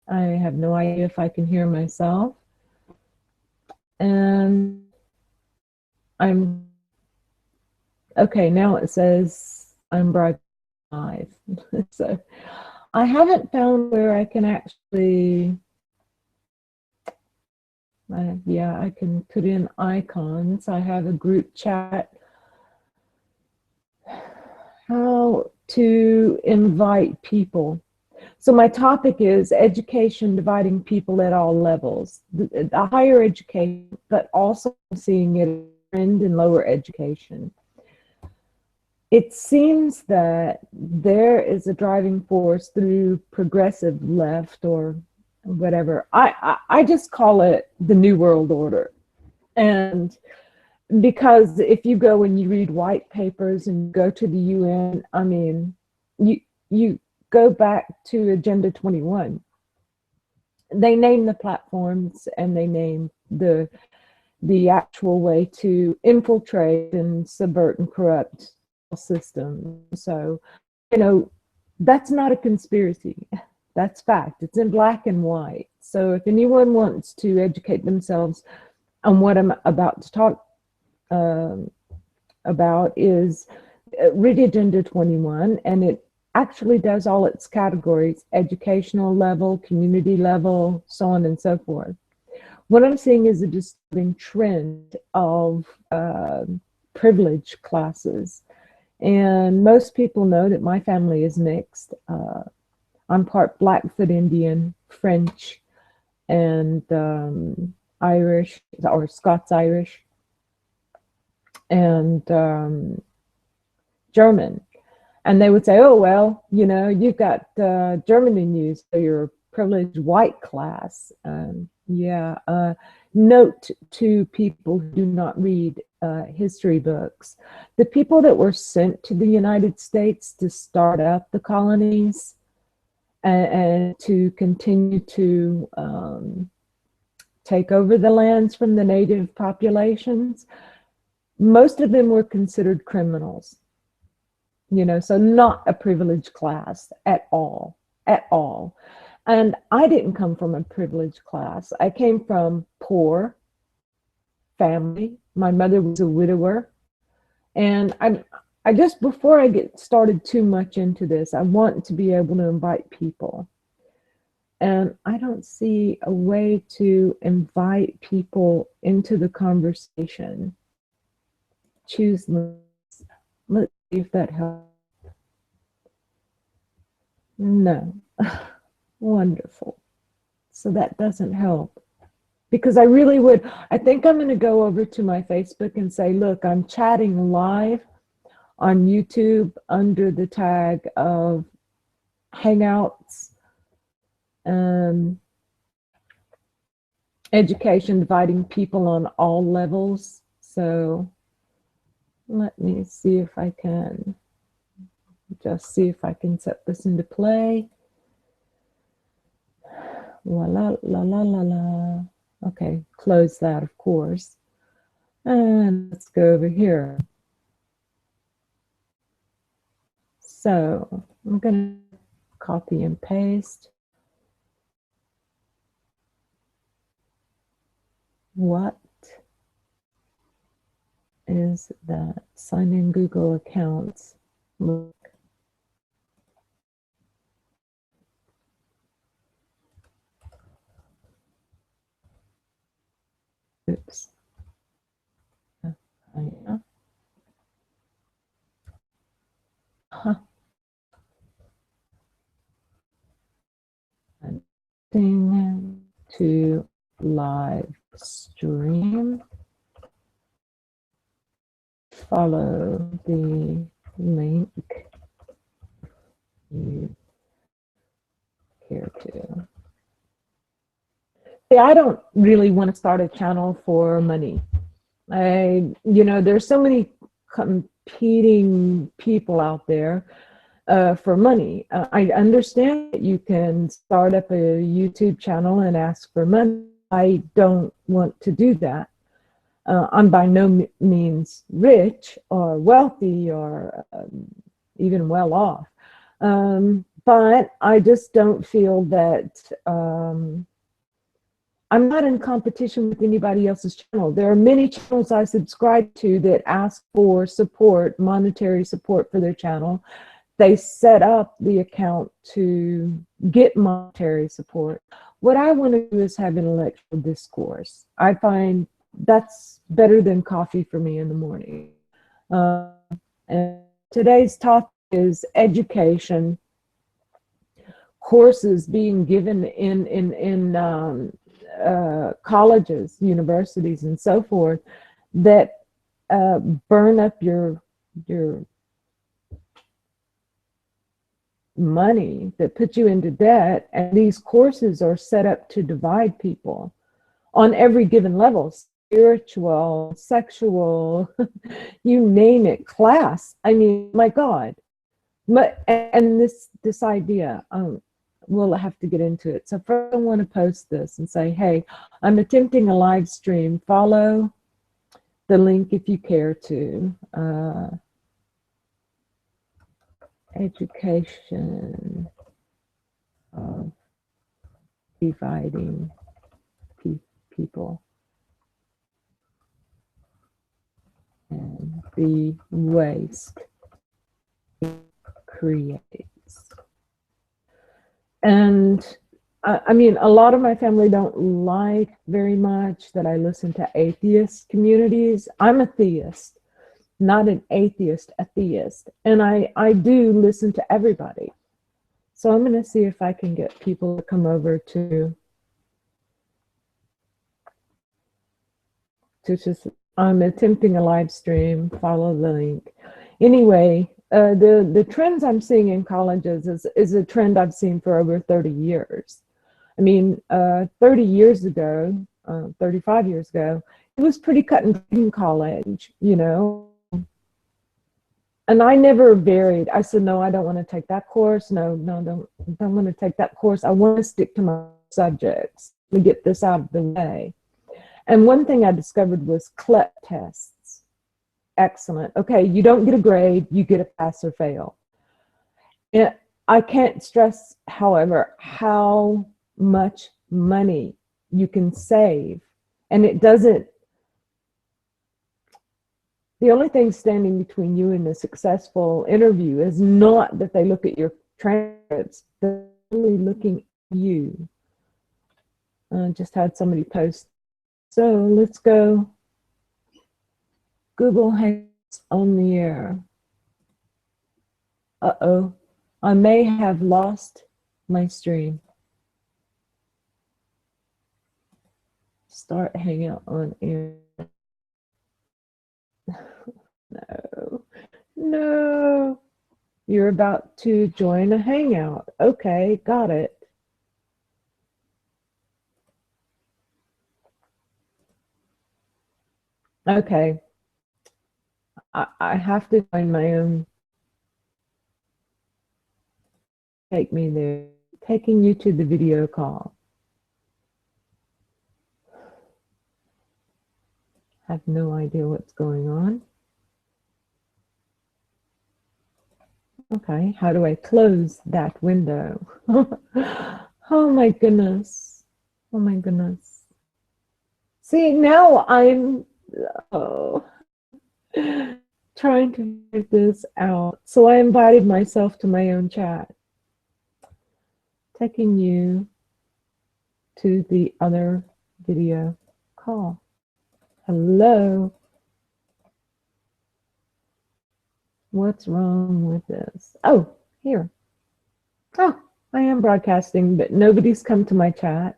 I have no idea if I can hear myself. And I'm okay. Now it says I'm broadcasting live. So I haven't found where I can actually, yeah, I can put in icons. I have a group chat. How to invite people. So my topic is education dividing people at all levels, the higher education, but also seeing it trend in lower education. It seems that there is a driving force through progressive left or whatever. I just call it the New World Order. And because if you go and you read white papers and go to the UN, I mean, you go back to Agenda 21. They name the platforms and they name the actual way to infiltrate and subvert and corrupt system. So, you know, that's not a conspiracy. That's fact. It's in black and white. So if anyone wants to educate themselves on what I'm about to talk about is read Agenda 21, and it actually does all its categories: educational level, community level, so on and so forth. What I'm seeing is a disturbing trend of privileged classes. And most people know that my family is mixed. I'm part Blackfoot Indian, French, and Irish, or Scots Irish, and German. And they would say, oh, well, you know, you've got German in you, so you're a privileged white class. Yeah. Note to people who do not read history books, the people that were sent to the United States to start up the colonies and to continue to take over the lands from the native populations, most of them were considered criminals. You know, so not a privileged class at all, at all. And I didn't come from a privileged class. I came from poor family. My mother was a widower. And I just, before I get started too much into this, I want to be able to invite people. And I don't see a way to invite people into the conversation. Choose, let's see if that helps. No. Wonderful. So that doesn't help. Because I really would, I think I'm going to go over to my Facebook and say, look, I'm chatting live on YouTube under the tag of Hangouts, education dividing people on all levels. So let me see if I can just see if I can set this into play. La la la la la la. Okay, close that, of course. And let's go over here. So I'm going to copy and paste. What is that? Sign in Google accounts. Look. Oops. Yeah. Huh. Thing to live stream. Follow the link you care to. See, I don't really want to start a channel for money. You know, there's so many competing people out there for money. I understand that you can start up a YouTube channel and ask for money. I don't want to do that. I'm by no means rich or wealthy or even well off. but I just don't feel that I'm not in competition with anybody else's channel. There are many channels I subscribe to that ask for support, monetary support for their channel. They set up the account to get monetary support. What I want to do is have intellectual discourse. I find that's better than coffee for me in the morning. And today's topic is education, courses being given in colleges, universities, and so forth that burn up your money, that put you into debt. And these courses are set up to divide people on every given level, spiritual, sexual, you name it, class. I mean, my God. And this idea, we'll have to get into it. So first I want to post this and say, hey, I'm attempting a live stream. Follow the link if you care to. Education of dividing people and the waste it creates. And I mean, a lot of my family don't like very much that I listen to atheist communities. I'm a theist, not an atheist, a theist. And I do listen to everybody. So I'm going to see if I can get people to come over to just, I'm attempting a live stream, follow the link. Anyway, the trends I'm seeing in colleges is a trend I've seen for over 30 years. I mean, 30 years ago, 35 years ago, it was pretty cut and dry in college, you know. And I never varied. I said, no, I don't want to take that course. No, don't want to take that course. I want to stick to my subjects to get this out of the way. And one thing I discovered was CLEP tests. Excellent. Okay, you don't get a grade, you get a pass or fail. And I can't stress, however, how much money you can save. And it doesn't, the only thing standing between you and a successful interview is not that they look at your transcripts, they're really looking at you. I just had somebody post. So let's go Google Hangouts on the air. Uh-oh, I may have lost my stream. Start Hangout on air. No, you're about to join a Hangout. Okay, got it. Okay, I have to join my own. Take me there, taking you to the video call. Have no idea what's going on. Okay, how do I close that window? Oh my goodness. Oh my goodness. See, now I'm trying to figure this out. So I invited myself to my own chat, taking you to the other video call. Hello. What's wrong with this? Oh, here. Oh, I am broadcasting, but nobody's come to my chat.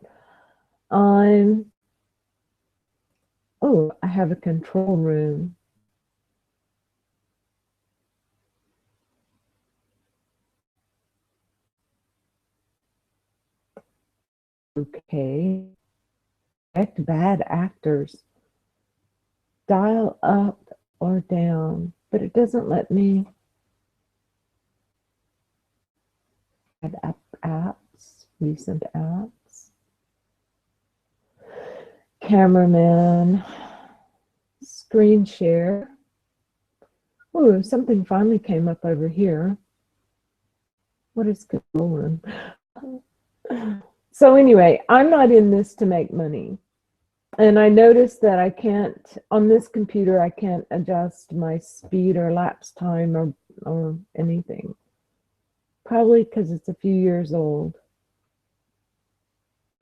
Oh, I have a control room. Okay. Select bad actors. Dial up or down, but it doesn't let me add apps, recent apps. Cameraman, screen share. Oh, something finally came up over here. What is good Lord? So anyway, I'm not in this to make money. And I noticed that I can't, on this computer, I can't adjust my speed or lapse time or anything. Probably because it's a few years old.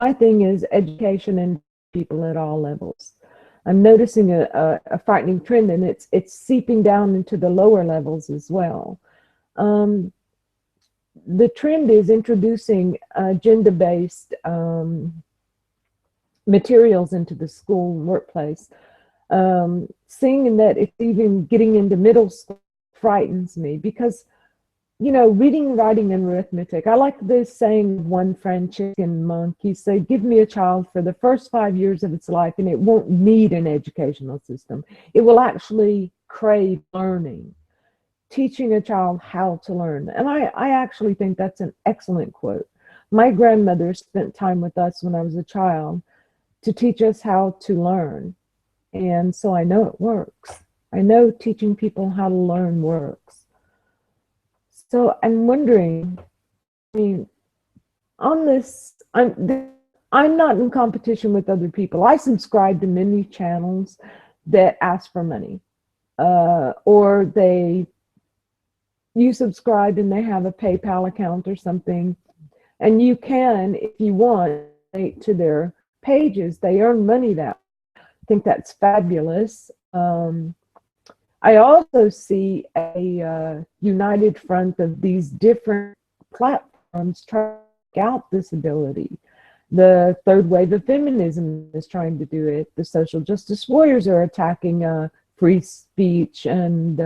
My thing is education and people at all levels. I'm noticing a frightening trend, and it's seeping down into the lower levels as well. The trend is introducing gender-based materials into the school and workplace. Seeing that it's even getting into middle school frightens me because, you know, reading, writing, and arithmetic. I like this saying of one French chicken monk. He said, give me a child for the first 5 years of its life and it won't need an educational system. It will actually crave learning, teaching a child how to learn. And I actually think that's an excellent quote. My grandmother spent time with us when I was a child to teach us how to learn. And so I know it works. I know teaching people how to learn works. So I'm wondering, I mean, on this, I'm not in competition with other people. I subscribe to many channels that ask for money, or you subscribe and they have a PayPal account or something, and you can, if you want, donate to their pages. They earn money that way. I think that's fabulous. I also see a united front of these different platforms trying to take out this ability. The third wave of feminism is trying to do it. The social justice warriors are attacking free speech and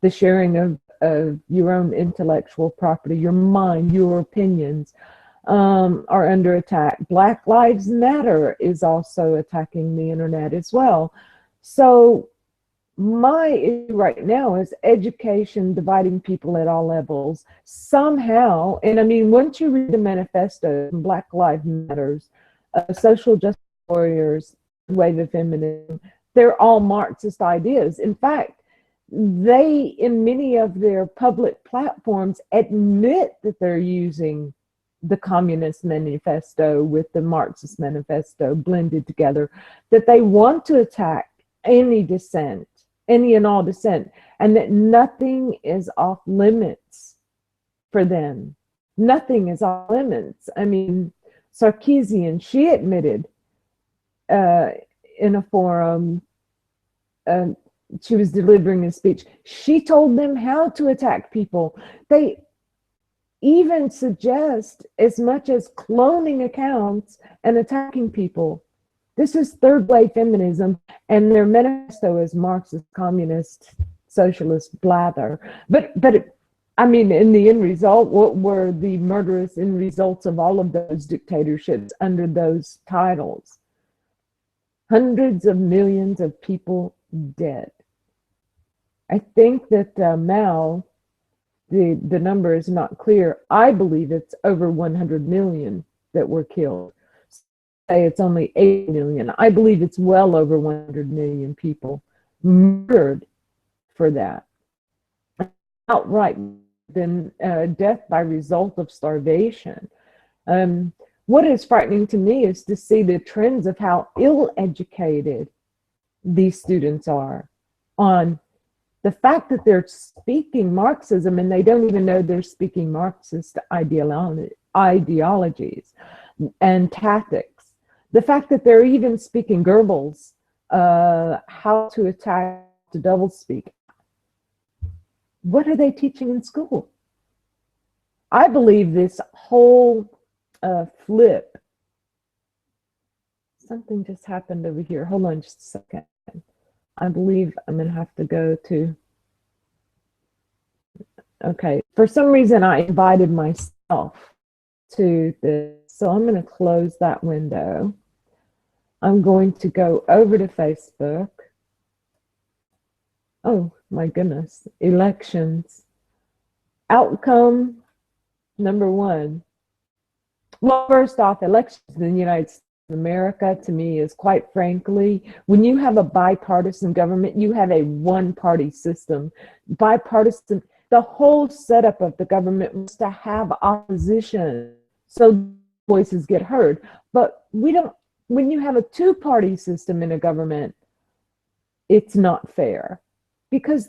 the sharing of your own intellectual property, your mind, your opinions are under attack. Black Lives Matter is also attacking the internet as well. So my issue right now is education dividing people at all levels somehow. And I mean, once you read the manifesto, Black Lives Matters, social justice warriors, wave of feminism, they're all Marxist ideas. In fact, they, in many of their public platforms, admit that they're using the Communist Manifesto with the Marxist Manifesto blended together, that they want to attack any dissent, any and all dissent, and that nothing is off limits for them. Nothing is off limits. I mean, Sarkeesian, she admitted in a forum, she was delivering a speech, she told them how to attack people. They even suggest as much as cloning accounts and attacking people. This is third wave feminism, and their manifesto is Marxist, communist, socialist blather. But I mean, in the end result, what were the murderous end results of all of those dictatorships under those titles? Hundreds of millions of people dead. I think that Mao, the number is not clear. I believe it's over 100 million that were killed. Say it's only 8 million. I believe it's well over 100 million people murdered for that. Outright than death by result of starvation. What is frightening to me is to see the trends of how ill-educated these students are on the fact that they're speaking Marxism and they don't even know they're speaking Marxist ideologies and tactics. The fact that they're even speaking Goebbels, how to attack, to double speak. What are they teaching in school? I believe this whole flip. Something just happened over here. Hold on just a second. I believe I'm going to have to go to, okay, for some reason I invited myself to this, so I'm going to close that window. I'm going to go over to Facebook. Oh my goodness, elections. Outcome number one. Well, first off, elections in the United States America, to me, is quite frankly, when you have a bipartisan government, you have a one-party system. Bipartisan, The whole setup of the government was to have opposition so voices get heard. But we don't, when you have a two-party system in a government, it's not fair, because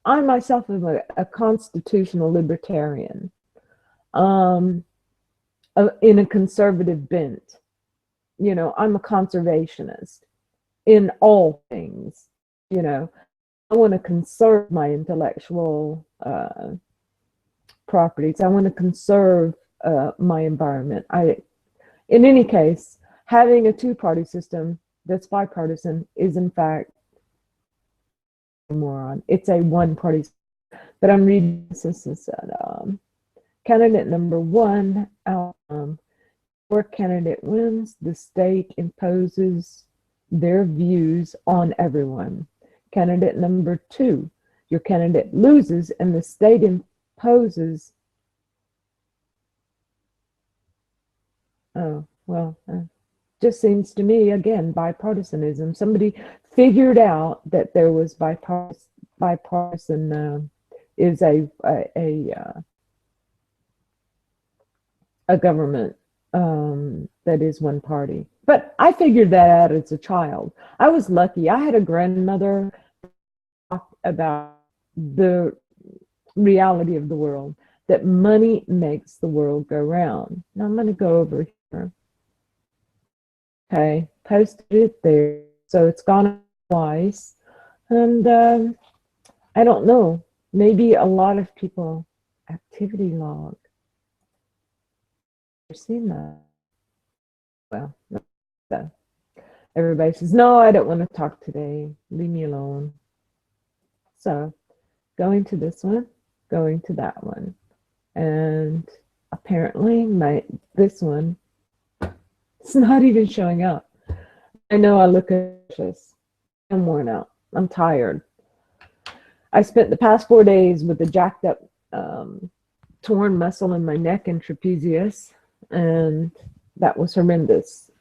I myself am a constitutional libertarian, in a conservative bent. You know, I'm a conservationist in all things. You know, I want to conserve my intellectual properties. I want to conserve my environment. In any case, having a two-party system that's bipartisan is in fact a moron. It's a one-party system. But I'm reading this at candidate number 1 outcome. Where candidate wins, the state imposes their views on everyone. Candidate number 2, your candidate loses and the state imposes. Oh, well, just seems to me, again, bipartisanism. Somebody figured out that there was bipartisan is a government that is one party. But I figured that out as a child. I was lucky. I had a grandmother talk about the reality of the world, that money makes the world go round. Now I'm going to go over here. Okay, posted it there. So it's gone twice. And I don't know. Maybe a lot of people activity log. I've seen that. Well, so everybody says, no, I don't want to talk today. Leave me alone. So going to this one, going to that one. And apparently this one, it's not even showing up. I know I look anxious. I'm worn out. I'm tired. I spent the past 4 days with a jacked up torn muscle in my neck and trapezius, and that was horrendous.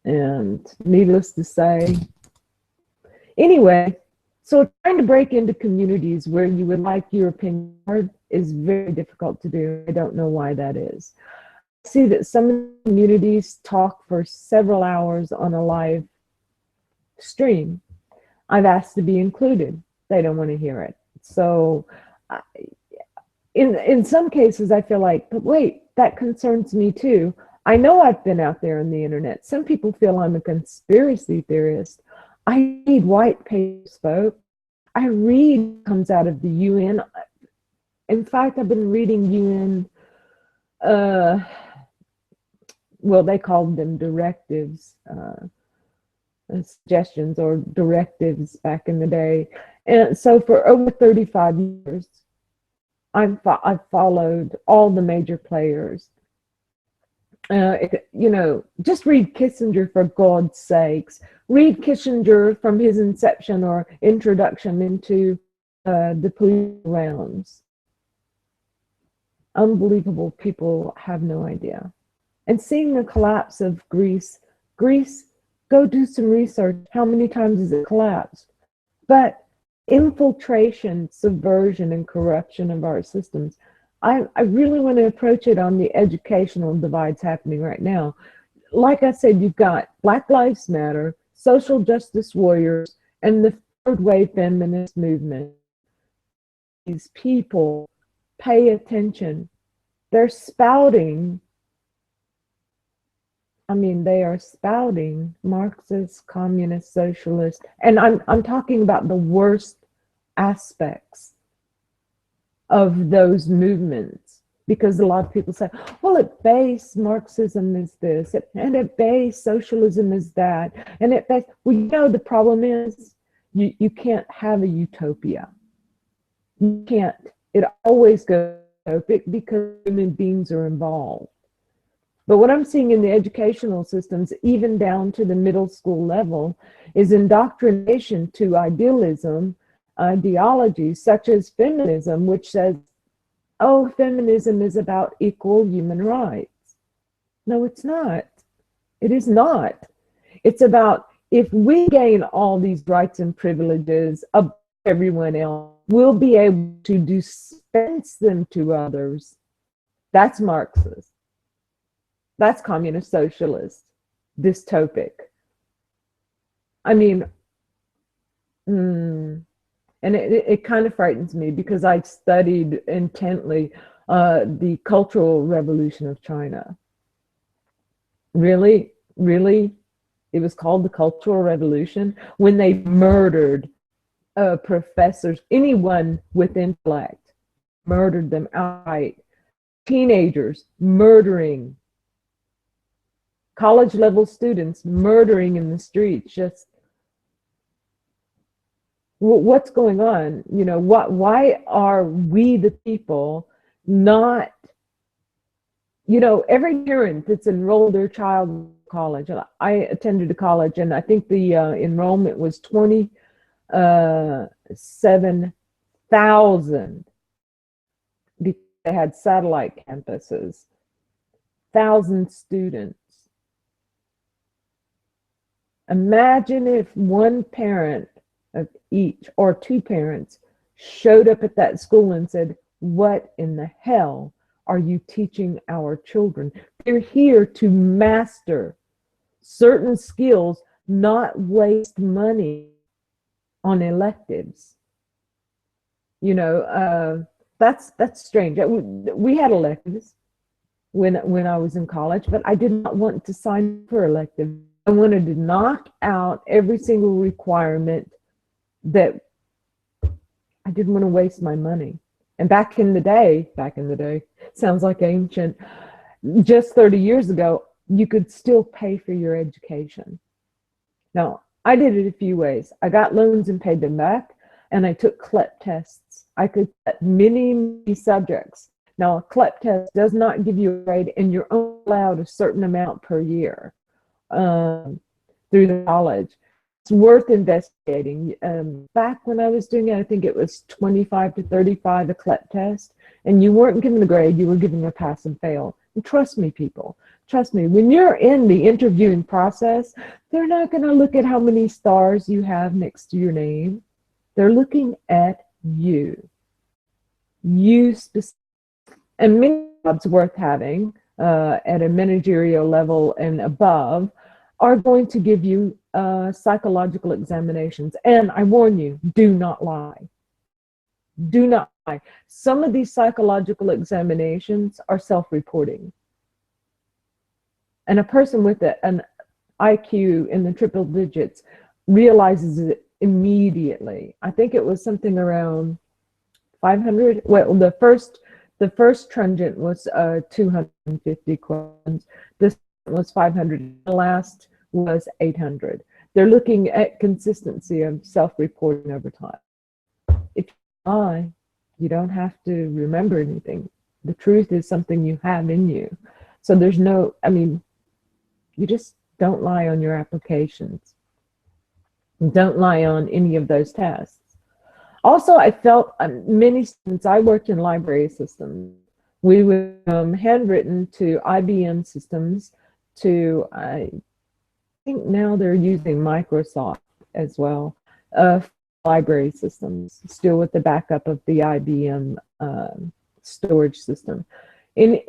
And needless to say, anyway, so trying to break into communities where you would like your opinion heard is very difficult to do. I don't know why that is. I see that some communities talk for several hours on a live stream. I've asked to be included. They don't want to hear it. So in some cases, I feel like, but wait, that concerns me too. I know I've been out there on the internet. Some people feel I'm a conspiracy theorist. I read white papers, folks. I read comes out of the UN. In fact, I've been reading UN, well, they called them directives, suggestions or directives back in the day. And so for over 35 years, I've followed all the major players. You know, just read Kissinger for God's sakes. Read Kissinger from his inception or introduction into the political realms. Unbelievable. People have no idea. And seeing the collapse of Greece, go do some research. How many times has it collapsed? But infiltration, subversion, and corruption of our systems, I really want to approach it on the educational divides happening right now. Like I said, you've got Black Lives Matter, social justice warriors, and the third wave feminist movement. These people, pay attention. They're spouting, I mean, they are spouting Marxist, communist, socialist, and I'm talking about the worst aspects of those movements, because a lot of people say, well, at base Marxism is this, and at base socialism is that, and at base, well, you know, the problem is you can't have a utopia. You can't. It always goes utopic because human beings are involved. But what I'm seeing in the educational systems, even down to the middle school level, is indoctrination to idealism, ideologies such as feminism, which says, oh, feminism is about equal human rights. No, it's not. It is not. It's about, if we gain all these rights and privileges of everyone else, will be able to dispense them to others, that's Marxist. That's communist socialist, dystopic. I mean, and it kind of frightens me because I studied intently the Cultural Revolution of China. Really, really, it was called the Cultural Revolution when they murdered professors, anyone with intellect, murdered them outright. Teenagers murdering, college level students murdering in the streets. Just what's going on? You know, why are we the people not, you know, every parent that's enrolled their child in college, I attended a college and I think the enrollment was 27,000 because they had satellite campuses, 1,000 students. Imagine if one parent of each or two parents showed up at that school and said, what in the hell are you teaching our children? They're here to master certain skills, not waste money on electives. You know, that's strange. We had electives when I was in college, but I did not want to sign for electives. I wanted to knock out every single requirement that I didn't want to waste my money. And back in the day, sounds like ancient, just 30 years ago, you could still pay for your education. Now, I did it a few ways. I got loans and paid them back, and I took CLEP tests. I could get many subjects. Now, a CLEP test does not give you a grade, and you're only allowed a certain amount per year through the college. It's worth investigating. Back when I was doing it, I think it was 25 to 35 a CLEP test, and you weren't given a grade, you were given a pass and fail. And trust me, people, trust me, when you're in the interviewing process, they're not going to look at how many stars you have next to your name. They're looking at you. You specifically. And many jobs worth having at a managerial level and above are going to give you psychological examinations. And I warn you, do not lie. Do not lie. Some of these psychological examinations are self-reporting. And a person with an IQ in the triple digits realizes it immediately. I think it was something around 500. Well, the first Trungent was 250 questions. This was 500. The last was 800. They're looking at consistency of self-reporting over time. If you lie, you don't have to remember anything. The truth is something you have in you. So there's no, I mean, you just don't lie on your applications. Don't lie on any of those tests. Also, I felt many students, I worked in library systems. We were handwritten to IBM systems to, I think now they're using Microsoft as well, library systems, still with the backup of the IBM storage system, in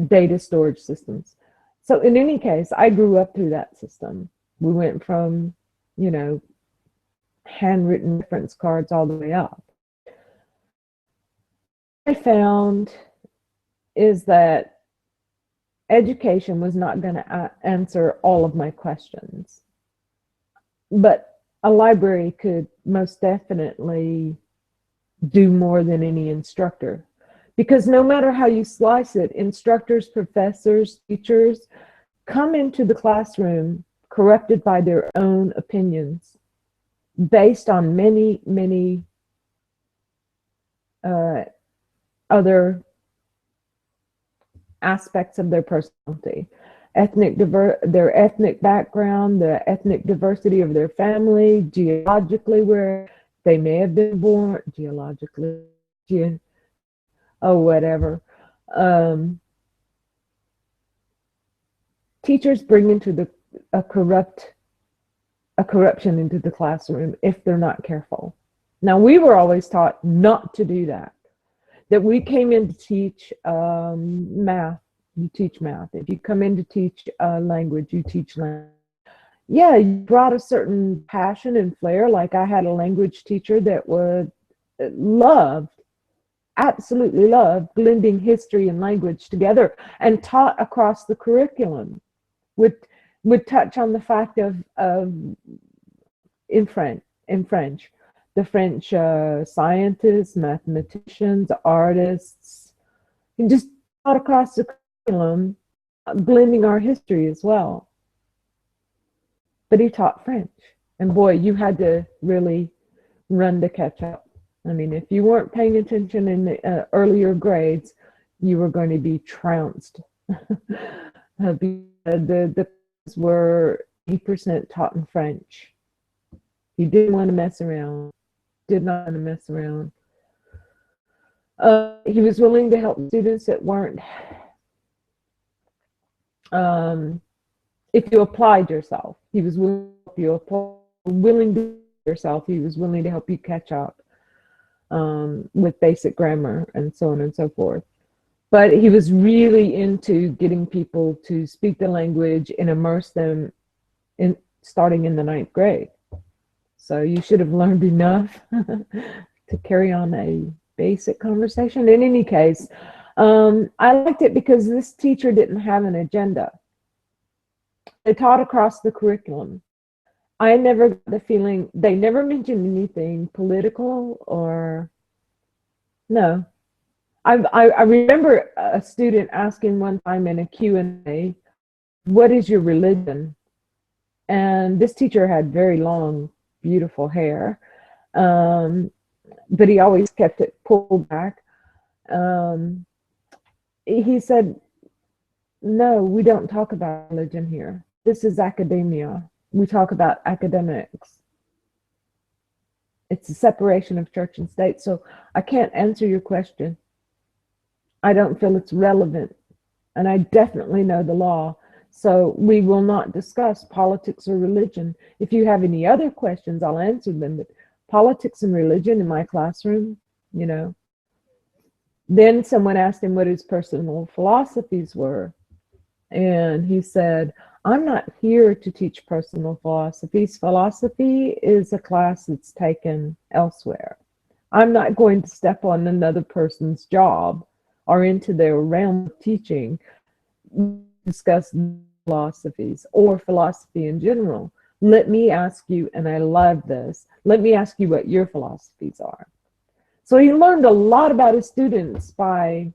data storage systems. So in any case, I grew up through that system. We went from, you know, handwritten reference cards all the way up. What I found is that education was not going to answer all of my questions, but a library could most definitely do more than any instructor, because no matter how you slice it, instructors, professors, teachers come into the classroom corrupted by their own opinions, based on many other aspects of their personality, their ethnic background, the ethnic diversity of their family, geologically where they may have been born, geologically, whatever. Teachers bring into a corruption into the classroom if they're not careful. Now, we were always taught not to do that, that we came in to teach math, you teach math. If you come in to teach language, you teach language. Yeah, you brought a certain passion and flair. Like I had a language teacher that would loved, absolutely loved blending history and language together and taught across the curriculum. Would touch on the fact of in French, the French scientists, mathematicians, artists, and just taught across the curriculum, blending our history as well. But he taught French, and boy, you had to really run to catch up. I mean, if you weren't paying attention in the earlier grades, you were going to be trounced. The were 80% taught in French. He didn't want to mess around, did not want to mess around. He was willing to help students that weren't, if you applied yourself, he was willing to help you willing to yourself, he was willing to help you catch up with basic grammar and so on and so forth. But he was really into getting people to speak the language and immerse them in starting in the 9th grade. So you should have learned enough to carry on a basic conversation. In any case, I liked it because this teacher didn't have an agenda. They taught across the curriculum. I never got the feeling, they never mentioned anything political or, no. I remember a student asking one time in a Q&A, what is your religion? And this teacher had very long, beautiful hair, but he always kept it pulled back. He said, no, we don't talk about religion here. This is academia. We talk about academics. It's a separation of church and state. So I can't answer your question. I don't feel it's relevant. And I definitely know the law. So we will not discuss politics or religion. If you have any other questions, I'll answer them. But politics and religion in my classroom, you know. Then someone asked him what his personal philosophies were. And he said, I'm not here to teach personal philosophies. Philosophy is a class that's taken elsewhere. I'm not going to step on another person's job or into their realm of teaching, discuss philosophies or philosophy in general. Let me ask you, and I love this, let me ask you what your philosophies are. So he learned a lot about his students by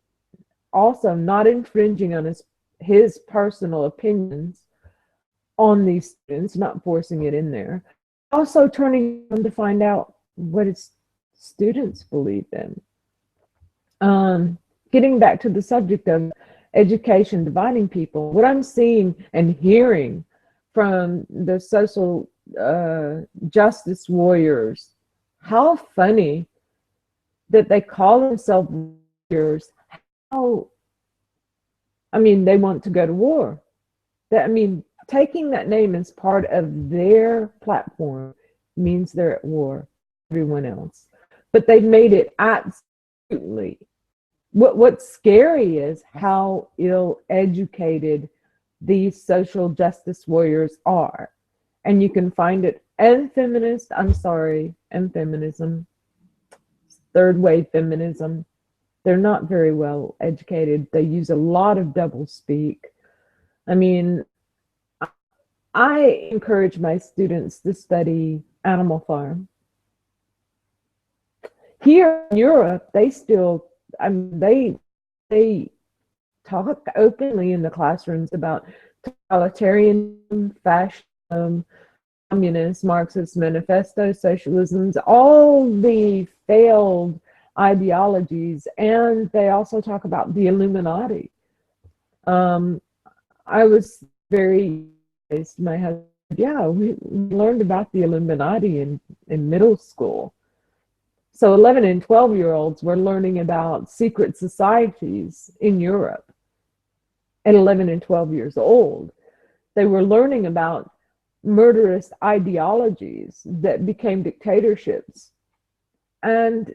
also not infringing on his personal opinions on these students, not forcing it in there. Also turning them to find out what his students believe in. Getting back to the subject of education dividing people, what I'm seeing and hearing from the social justice warriors, how funny that they call themselves warriors. How, I mean, they want to go to war. I mean, taking that name as part of their platform means they're at war with everyone else. But they've made it absolutely. What's scary is how ill-educated these social justice warriors are. And you can find it, and feminist, I'm sorry, and feminism, third wave feminism, they're not very well educated. They use a lot of doublespeak. I mean, I encourage my students to study Animal Farm. Here in Europe, they still, I mean, they talk openly in the classrooms about totalitarianism, fascism, communist, Marxist manifesto, socialisms, all the failed ideologies, and they also talk about the Illuminati. I was very, my husband, yeah, we learned about the Illuminati in middle school. So 11 and 12-year-olds were learning about secret societies in Europe at 11 and 12 years old. They were learning about murderous ideologies that became dictatorships And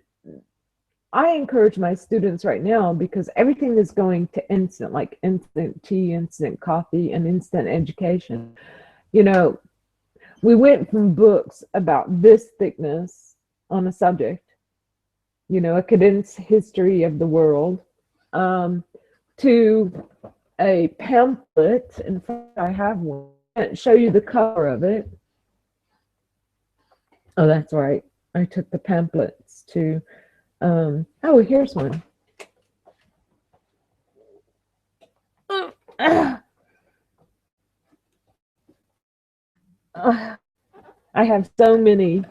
I encourage my students right now, because everything is going to instant, like instant tea, instant coffee, and instant education. You know, we went from books about this thickness on a subject, a condensed history of the world, um, to a pamphlet. In fact, I have one. I'll show you the cover of it. Oh, that's right. I took the pamphlets to, oh, here's one. I have so many,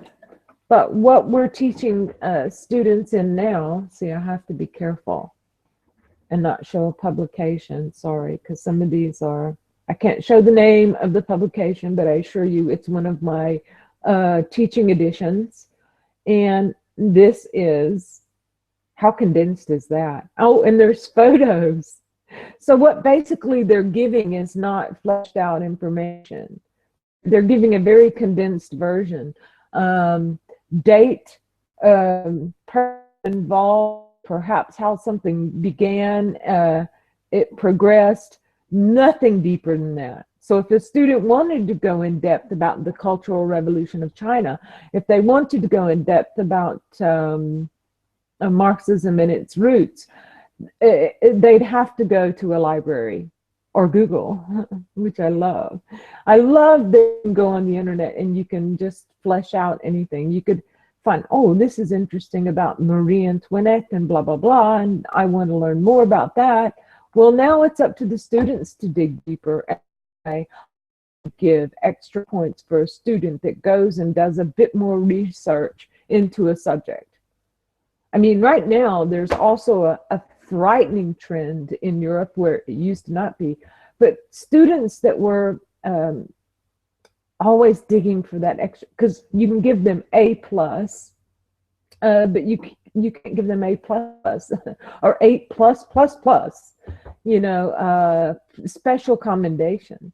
but what we're teaching students in now, see, I have to be careful and not show a publication, sorry, because some of these are, I can't show the name of the publication, but I assure you it's one of my teaching editions. And this is, how condensed is that? Oh, and there's photos. So what basically they're giving is not fleshed out information. They're giving a very condensed version. Date, person involved, perhaps how something began, it progressed, nothing deeper than that. So if a student wanted to go in depth about the Cultural Revolution of China, if they wanted to go in depth about Marxism and its roots, they'd have to go to a library or Google, which I love. I love that you can go on the internet and you can just flesh out anything. You could find, oh, this is interesting about Marie Antoinette and blah, blah, blah, and I want to learn more about that. Well, now it's up to the students to dig deeper. I give extra points for a student that goes and does a bit more research into a subject. I mean, right now, there's also a frightening trend in Europe where it used to not be, but students that were always digging for that extra, because you can give them A plus, but you can't give them A plus or 8 plus plus plus, special commendation.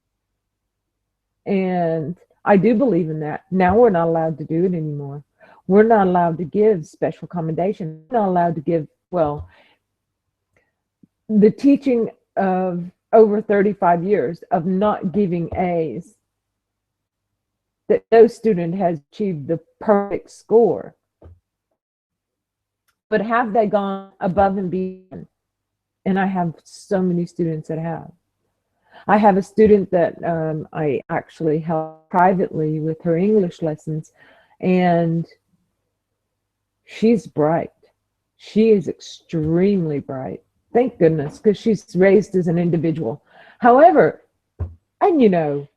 And I do believe in that. Now we're not allowed to do it anymore. We're not allowed to give special commendation. We're not allowed to give, well, the teaching of over 35 years of not giving A's, that no student has achieved the perfect score. But have they gone above and beyond? And I have so many students that have. I have a student that I actually help privately with her English lessons, and she's bright. She is extremely bright. Thank goodness, because she's raised as an individual. However, and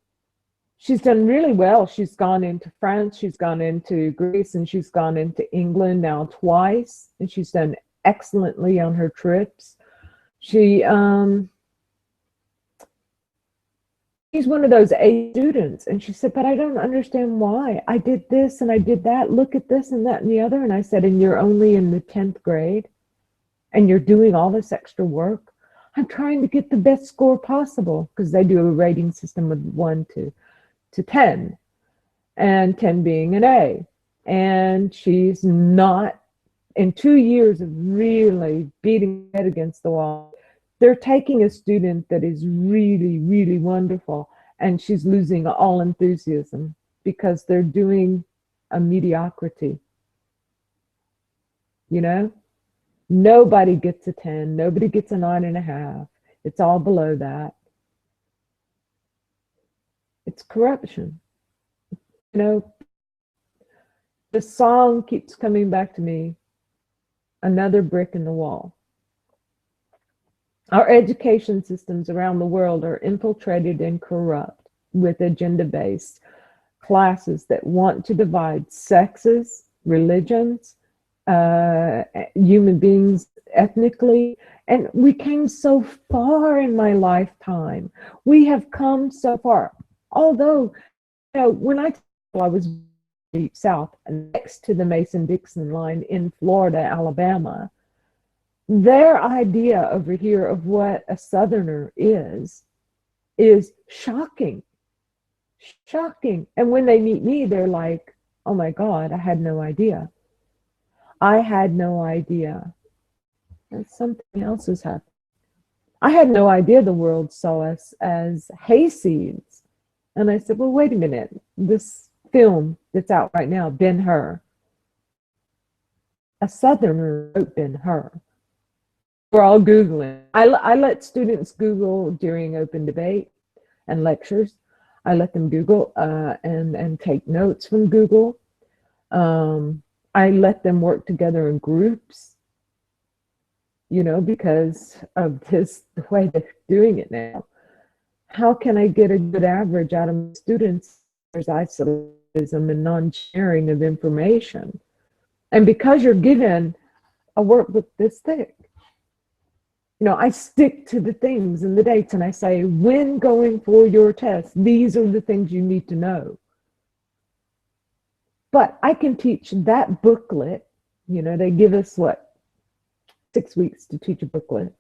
she's done really well. She's gone into France, she's gone into Greece, and she's gone into England now twice, and she's done excellently on her trips. She's one of those A students, and she said, but I don't understand why. I did this and I did that. Look at this and that and the other. And I said, and you're only in the 10th grade and you're doing all this extra work? I'm trying to get the best score possible, because they do a rating system of 1 to 10, and 10 being an A. And she's not, in 2 years of really beating her head against the wall, they're taking a student that is really, really wonderful, and she's losing all enthusiasm because they're doing a mediocrity. Nobody gets a 10, nobody gets a 9.5. It's all below that. It's corruption. The song keeps coming back to me, another brick in the wall. Our education systems around the world are infiltrated and corrupt with agenda-based classes that want to divide sexes, religions, human beings ethnically. And we came so far in my lifetime. We have come so far. Although, when I was deep south, next to the Mason-Dixon line in Florida, Alabama, their idea over here of what a Southerner is shocking. Shocking. And when they meet me, they're like, oh my God, I had no idea. I had no idea that something else was happening. I had no idea the world saw us as hayseeds. And I said, well, wait a minute. This film that's out right now, Ben-Hur, a Southerner wrote Ben-Hur. We're all Googling. I let students Google during open debate and lectures. I let them Google and take notes from Google. I let them work together in groups, you know, because of this, the way they're doing it now. How can I get a good average out of my students? There's isolationism and non-sharing of information. And because you're given a workbook this thick, you know, I stick to the things and the dates, and I say, when going for your test, these are the things you need to know. But I can teach that booklet. You know, they give us, what, 6 weeks to teach a booklet.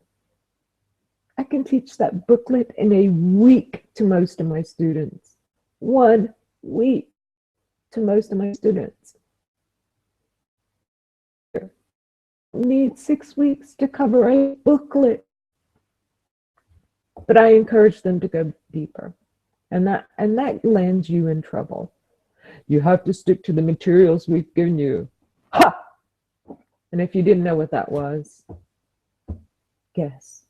I can teach that booklet in a week to most of my students. 1 week to most of my students. Need 6 weeks to cover a booklet. But I encourage them to go deeper. And that lands you in trouble. You have to stick to the materials we've given you. Ha! And if you didn't know what that was, guess.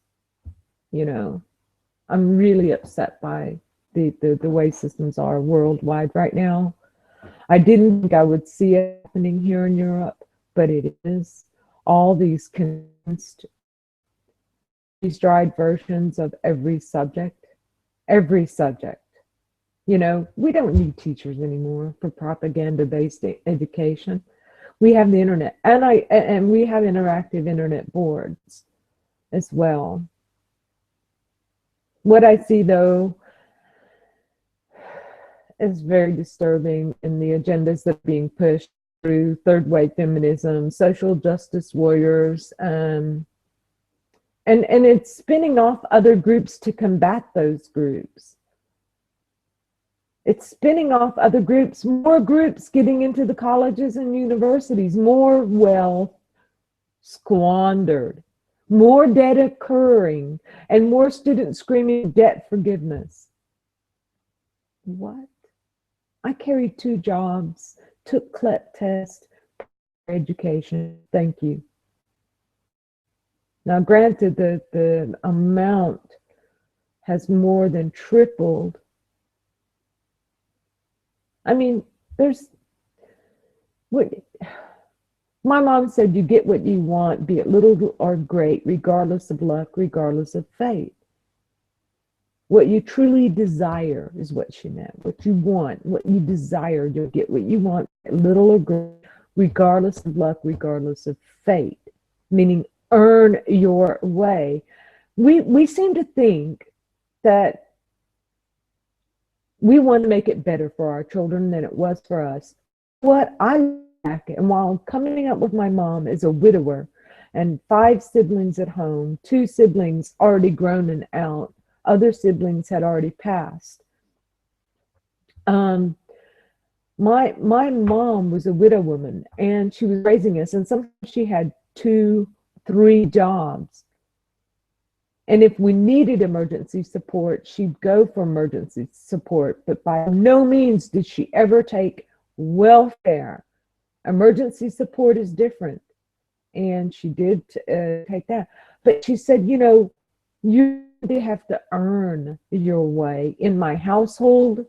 You know, I'm really upset by the way systems are worldwide right now. I didn't think I would see it happening here in Europe, but it is. All these condensed, freeze-dried versions of every subject. Every subject. You know, we don't need teachers anymore for propaganda-based education. We have the internet, and we have interactive internet boards as well. What I see, though, is very disturbing in the agendas that are being pushed through third-wave feminism, social justice warriors, and it's spinning off other groups to combat those groups. It's spinning off other groups, more groups getting into the colleges and universities, more wealth squandered, more debt occurring, and more students screaming debt forgiveness. What? I carried 2 jobs, took CLEP test, education. Thank you. Now, granted, the amount has more than tripled. I mean, my mom said, you get what you want, be it little or great, regardless of luck, regardless of fate. What you truly desire is what she meant. What you want, what you desire, you'll get what you want, little or great, regardless of luck, regardless of fate, meaning earn your way. We seem to think that we want to make it better for our children than it was for us. What I lack, and while coming up with my mom as a widower and 5 siblings at home, 2 siblings already grown and out, other siblings had already passed. My mom was a widow woman, and she was raising us, and sometimes she had 2, 3 jobs. And if we needed emergency support, she'd go for emergency support, but by no means did she ever take welfare. Emergency support is different, and she did take that. But she said, you know, you have to earn your way in my household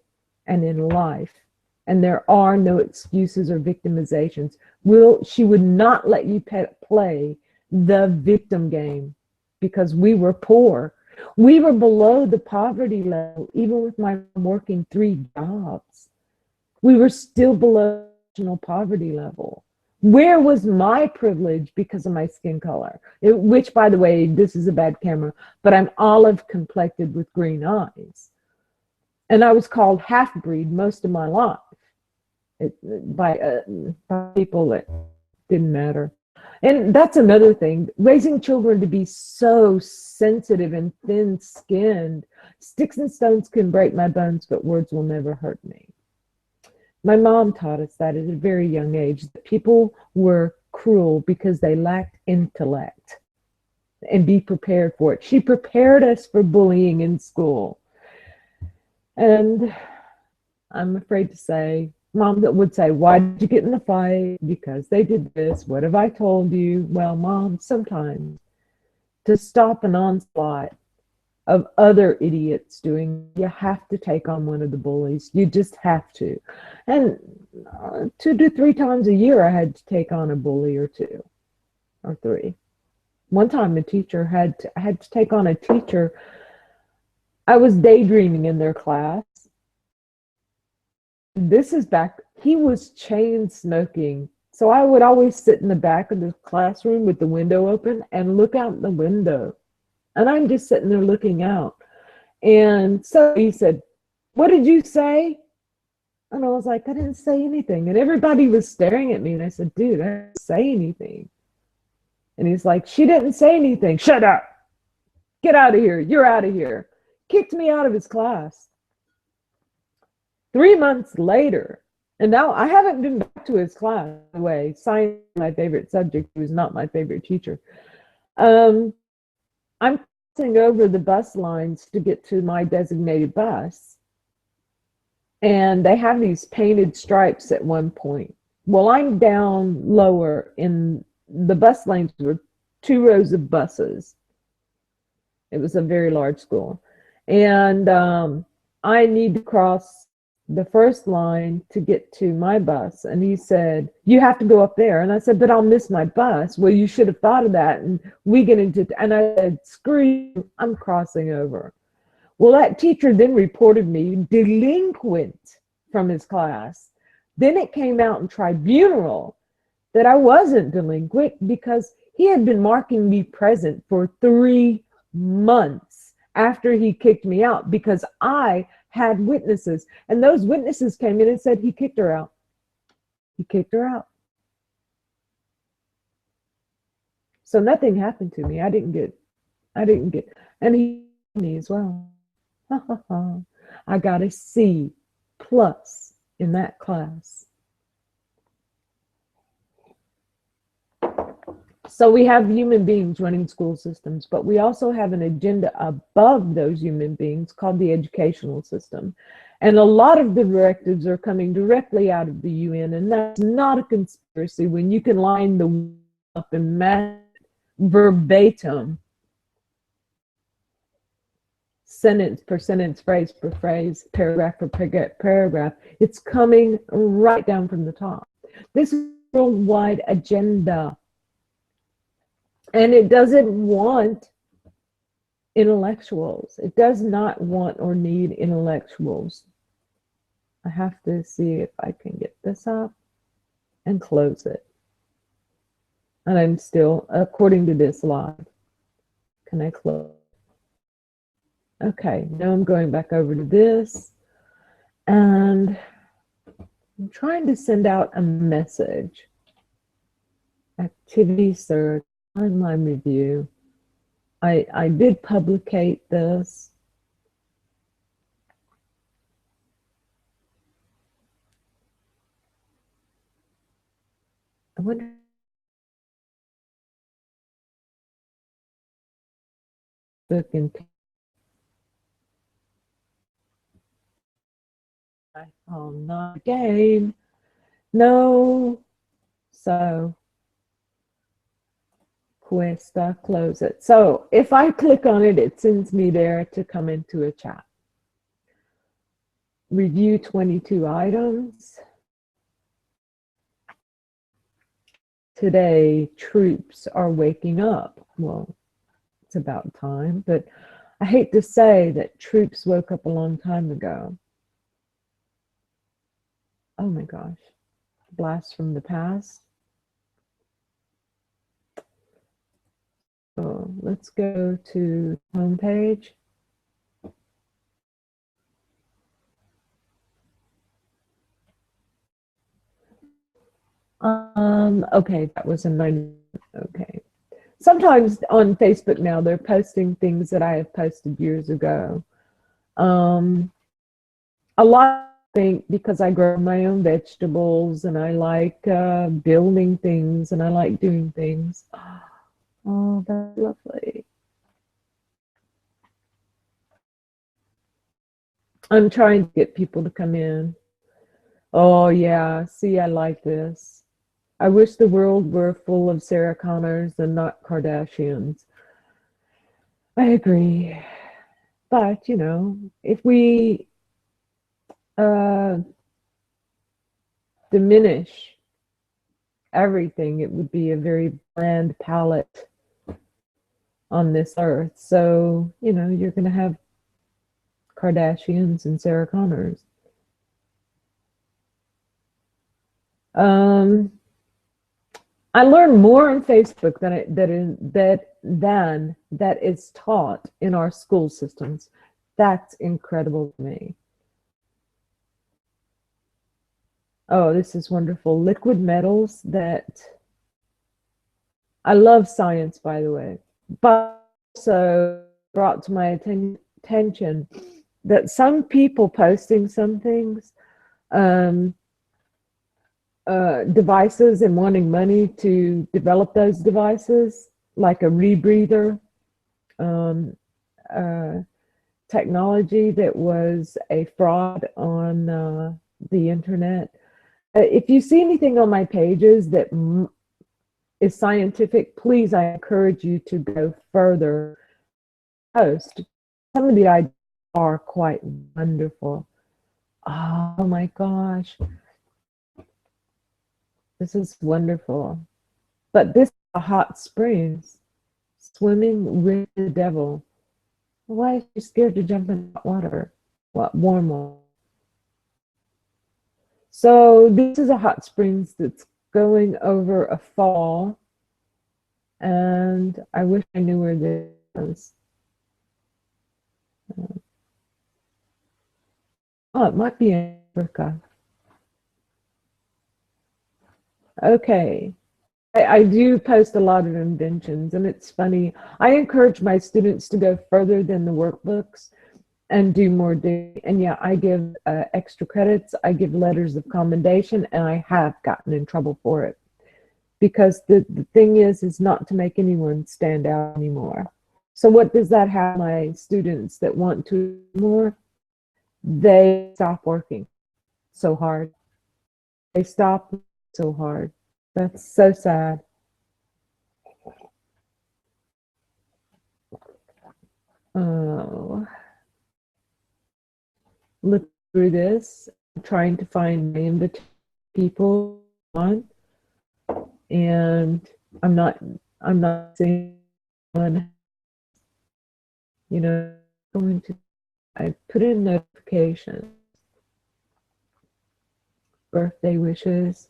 and in life, and there are no excuses or victimizations. She would not let you play the victim game, because we were poor. We were below the poverty level, even with my mom working 3 jobs. We were still below national poverty level. Where was my privilege because of my skin color? Which, by the way, this is a bad camera, but I'm olive complected with green eyes. And I was called half-breed most of my life by people that didn't matter. And that's another thing, raising children to be so sensitive and thin-skinned. Sticks and stones can break my bones, but words will never hurt me. My mom taught us that at a very young age, that people were cruel because they lacked intellect, and be prepared for it. She prepared us for bullying in school. And I'm afraid to say, Mom that would say, why did you get in the fight? Because they did this. What have I told you? Well, Mom, sometimes to stop an onslaught of other idiots doing, you have to take on one of the bullies. You just have to. And 2 to 3 times a year, I had to take on a bully or 2 or 3. One time a teacher had to take on a teacher. I was daydreaming in their class. This is back, he was chain smoking. So I would always sit in the back of the classroom with the window open and look out the window. And I'm just sitting there looking out. And so he said, what did you say? And I was like, I didn't say anything. And everybody was staring at me. And I said, dude, I didn't say anything. And he's like, she didn't say anything. Shut up. Get out of here. You're out of here. Kicked me out of his class. 3 months later, and now I haven't been back to his class, by the way. Science is my favorite subject. He was not my favorite teacher. I'm crossing over the bus lines to get to my designated bus. And they have these painted stripes at one point. Well, I'm down lower in the bus lanes were 2 rows of buses. It was a very large school. And I need to cross the first line to get to my bus. And he said, you have to go up there. And I said, but I'll miss my bus. Well, you should have thought of that. And we get into, and I said, screw you, I'm crossing over. Well, that teacher then reported me delinquent from his class. Then it came out in tribunal that I wasn't delinquent because he had been marking me present for 3 months after he kicked me out because I had witnesses. And those witnesses came in and said he kicked her out. He kicked her out. So nothing happened to me. I didn't get, and he me as well. I got a C+ in that class. So we have human beings running school systems, but we also have an agenda above those human beings called the educational system. And a lot of the directives are coming directly out of the UN, and that's not a conspiracy when you can line the up and match verbatim, sentence per sentence, phrase per phrase, paragraph per paragraph. It's coming right down from the top. This is a worldwide agenda. And it doesn't want intellectuals. It does not want or need intellectuals. I have to see if I can get this up and close it. And I'm still, according to this live, can I close? Okay, now I'm going back over to this. And I'm trying to send out a message. Activity search. Timeline review. I did publicate this. I wonder. Oh, not again. No. So. Cuesta, close it. So if I click on it, it sends me there to come into a chat. Review 22 items. Today, troops are waking up. Well, it's about time, but I hate to say that troops woke up a long time ago. Oh my gosh. Blast from the past. So let's go to homepage. Okay, that was a minor. Okay. Sometimes on Facebook now they're posting things that I have posted years ago. A lot think because I grow my own vegetables and I like building things and I like doing things. Oh, that's lovely. I'm trying to get people to come in. Oh, yeah. See, I like this. I wish the world were full of Sarah Connors and not Kardashians. I agree. But, you know, if we uh, diminish everything, it would be a very bland palette on this earth. So, you know, you're going to have Kardashians and Sarah Connors. Um, I learn more on Facebook than that is taught in our school systems. That's incredible to me. Oh, this is wonderful. Liquid metals that I love science, by the way, but also brought to my attention that some people posting some things, um, devices and wanting money to develop those devices, like a rebreather um, uh, technology that was a fraud on the internet. If you see anything on my pages that is scientific, please, I encourage you to go further. Post. Some of the ideas are quite wonderful. Oh my gosh. This is wonderful. But this is a hot springs. Swimming with the devil. Why is she scared to jump in hot water? What, warm water? So this is a hot springs that's going over a fall. And I wish I knew where this was. Oh, it might be in Africa. Okay. I do post a lot of inventions, and it's funny. I encourage my students to go further than the workbooks and do more digging. And yeah, I give extra credits. I give letters of commendation, and I have gotten in trouble for it. Because the thing is not to make anyone stand out anymore. So what does that have my students that want to do more? They stop working so hard. They stop so hard. That's so sad. Oh, look through this, I'm trying to find name the people on, and I'm not seeing one. You know, going to I put in notification, birthday wishes,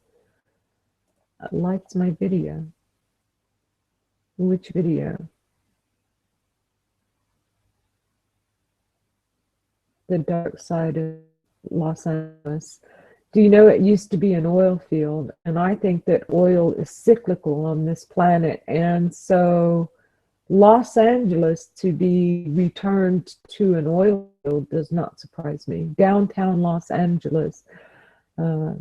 likes my video. Which video? The dark side of Los Angeles. Do you know it used to be an oil field? And I think that oil is cyclical on this planet. And so Los Angeles to be returned to an oil field does not surprise me. Downtown Los Angeles, no,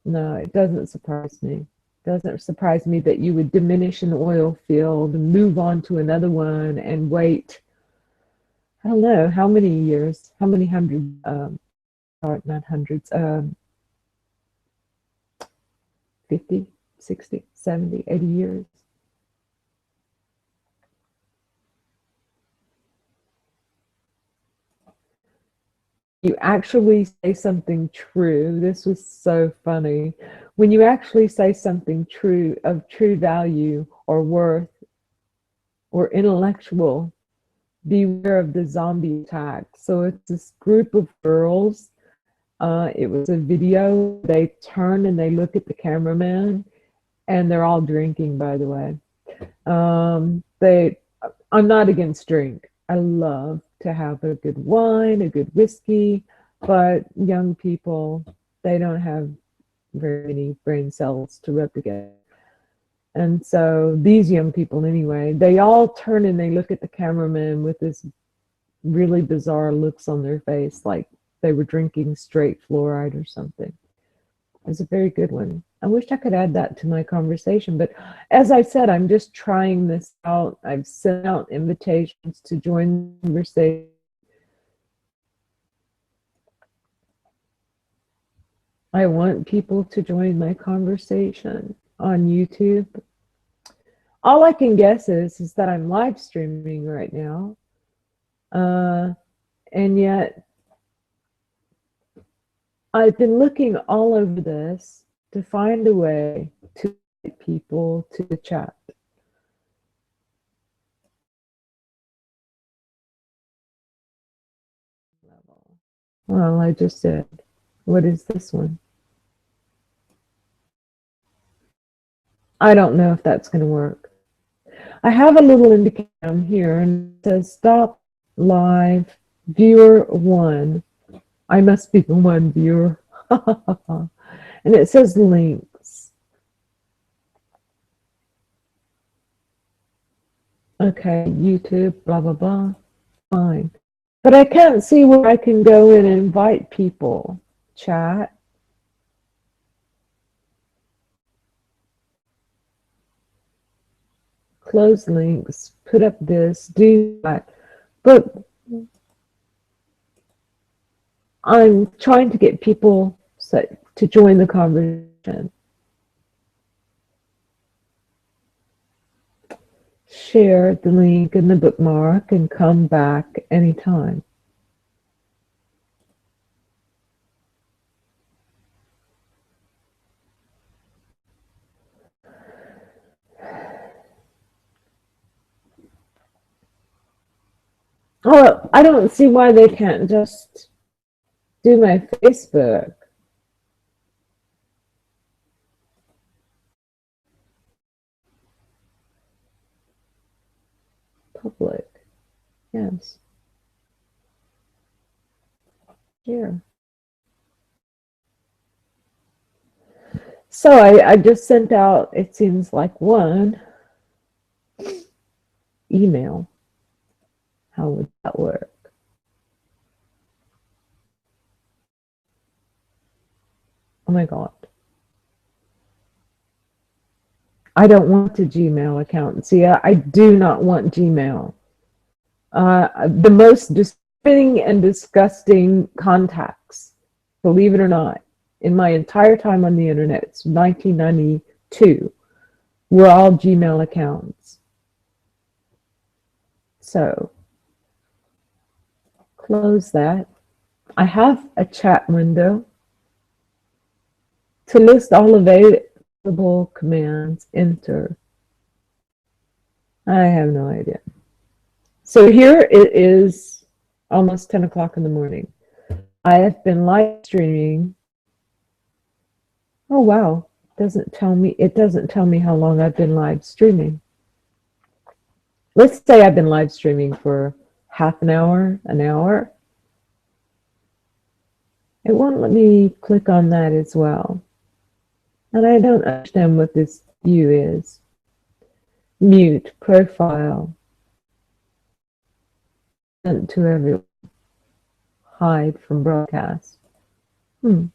it doesn't surprise me. It doesn't surprise me that you would diminish an oil field, move on to another one, and wait, I don't know, how many years, how many hundreds, not hundreds, 50, 60, 70, 80 years. You actually say something true. This was so funny. When you actually say something true, of true value or worth or intellectual, beware of the zombie attack. So it's this group of girls. It was a video. They turn and they look at the cameraman, and they're all drinking, by the way. I'm not against drink. I love to have a good wine, a good whiskey, but young people, they don't have very many brain cells to rub together. And so these young people anyway, they all turn and they look at the cameraman with this really bizarre looks on their face, like, they were drinking straight fluoride or something. It's a very good one. I wish I could add that to my conversation, but as I said, I'm just trying this out. I've sent out invitations to join the conversation. I want people to join my conversation on YouTube. All I can guess is that I'm live streaming right now. And yet I've been looking all over this to find a way to get people to the chat. Well, I just said, what is this one? I don't know if that's going to work. I have a little indicator here and it says stop live viewer 1. I must be the one viewer. And it says links. Okay, YouTube, blah, blah, blah. Fine. But I can't see where I can go in and invite people. Chat. Close links. Put up this. Do that. But I'm trying to get people to join the conversation. Share the link and the bookmark and come back anytime. Oh, I don't see why they can't just do my Facebook. Public. Yes. Here. So I just sent out, it seems like, one email. How would that work? Oh my God. I don't want a Gmail account. See, I do not want Gmail. The most disturbing and disgusting contacts, believe it or not, in my entire time on the internet, it's 1992, were all Gmail accounts. So, close that. I have a chat window to list all available commands. Enter. I have no idea. So here it is almost 10 o'clock in the morning. I have been live streaming. Oh wow, it doesn't tell me how long I've been live streaming. Let's say I've been live streaming for half an hour, an hour. It won't let me click on that as well. And I don't understand what this view is. Mute, profile, sent to everyone, hide from broadcast. I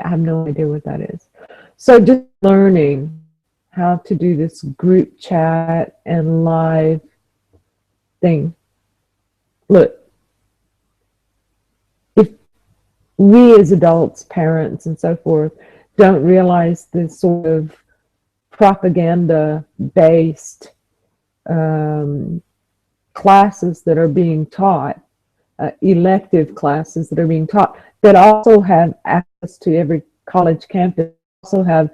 have no idea what that is. So just learning how to do this group chat and live thing. Look, if we as adults, parents, and so forth don't realize the sort of propaganda-based classes that are being taught, elective classes that are being taught, that also have access to every college campus, also have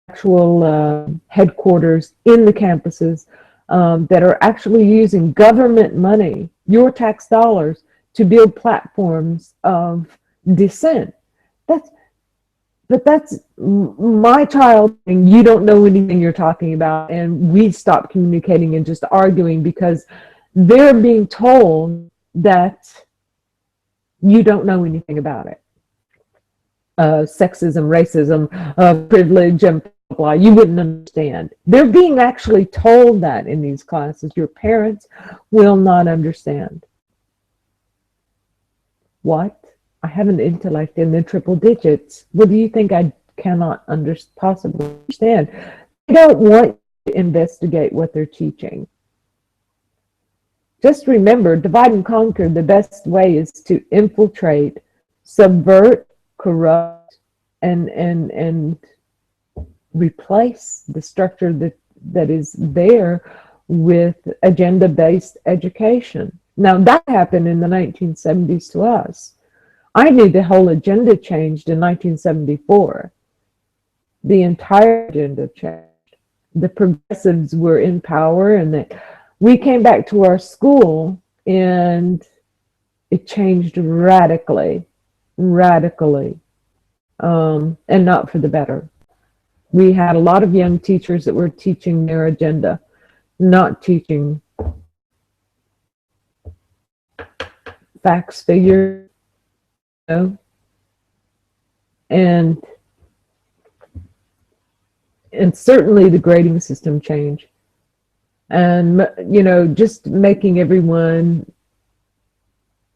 actual headquarters in the campuses that are actually using government money, your tax dollars, to build platforms of dissent. But that's my child, and you don't know anything you're talking about, and we stop communicating and just arguing because they're being told that you don't know anything about it. Sexism, racism, privilege, and blah, blah, you wouldn't understand. They're being actually told that in these classes. Your parents will not understand. What? I have an intellect in the triple digits. What do you think I cannot possibly understand? They don't want to investigate what they're teaching. Just remember, divide and conquer, the best way is to infiltrate, subvert, corrupt, and replace the structure that is there with agenda-based education. Now, that happened in the 1970s to us. I knew the whole agenda changed in 1974. The entire agenda changed. The progressives were in power, and that we came back to our school, and it changed radically, and not for the better. We had a lot of young teachers that were teaching their agenda, not teaching facts, figures, you know? And certainly the grading system changed. And, you know, just making everyone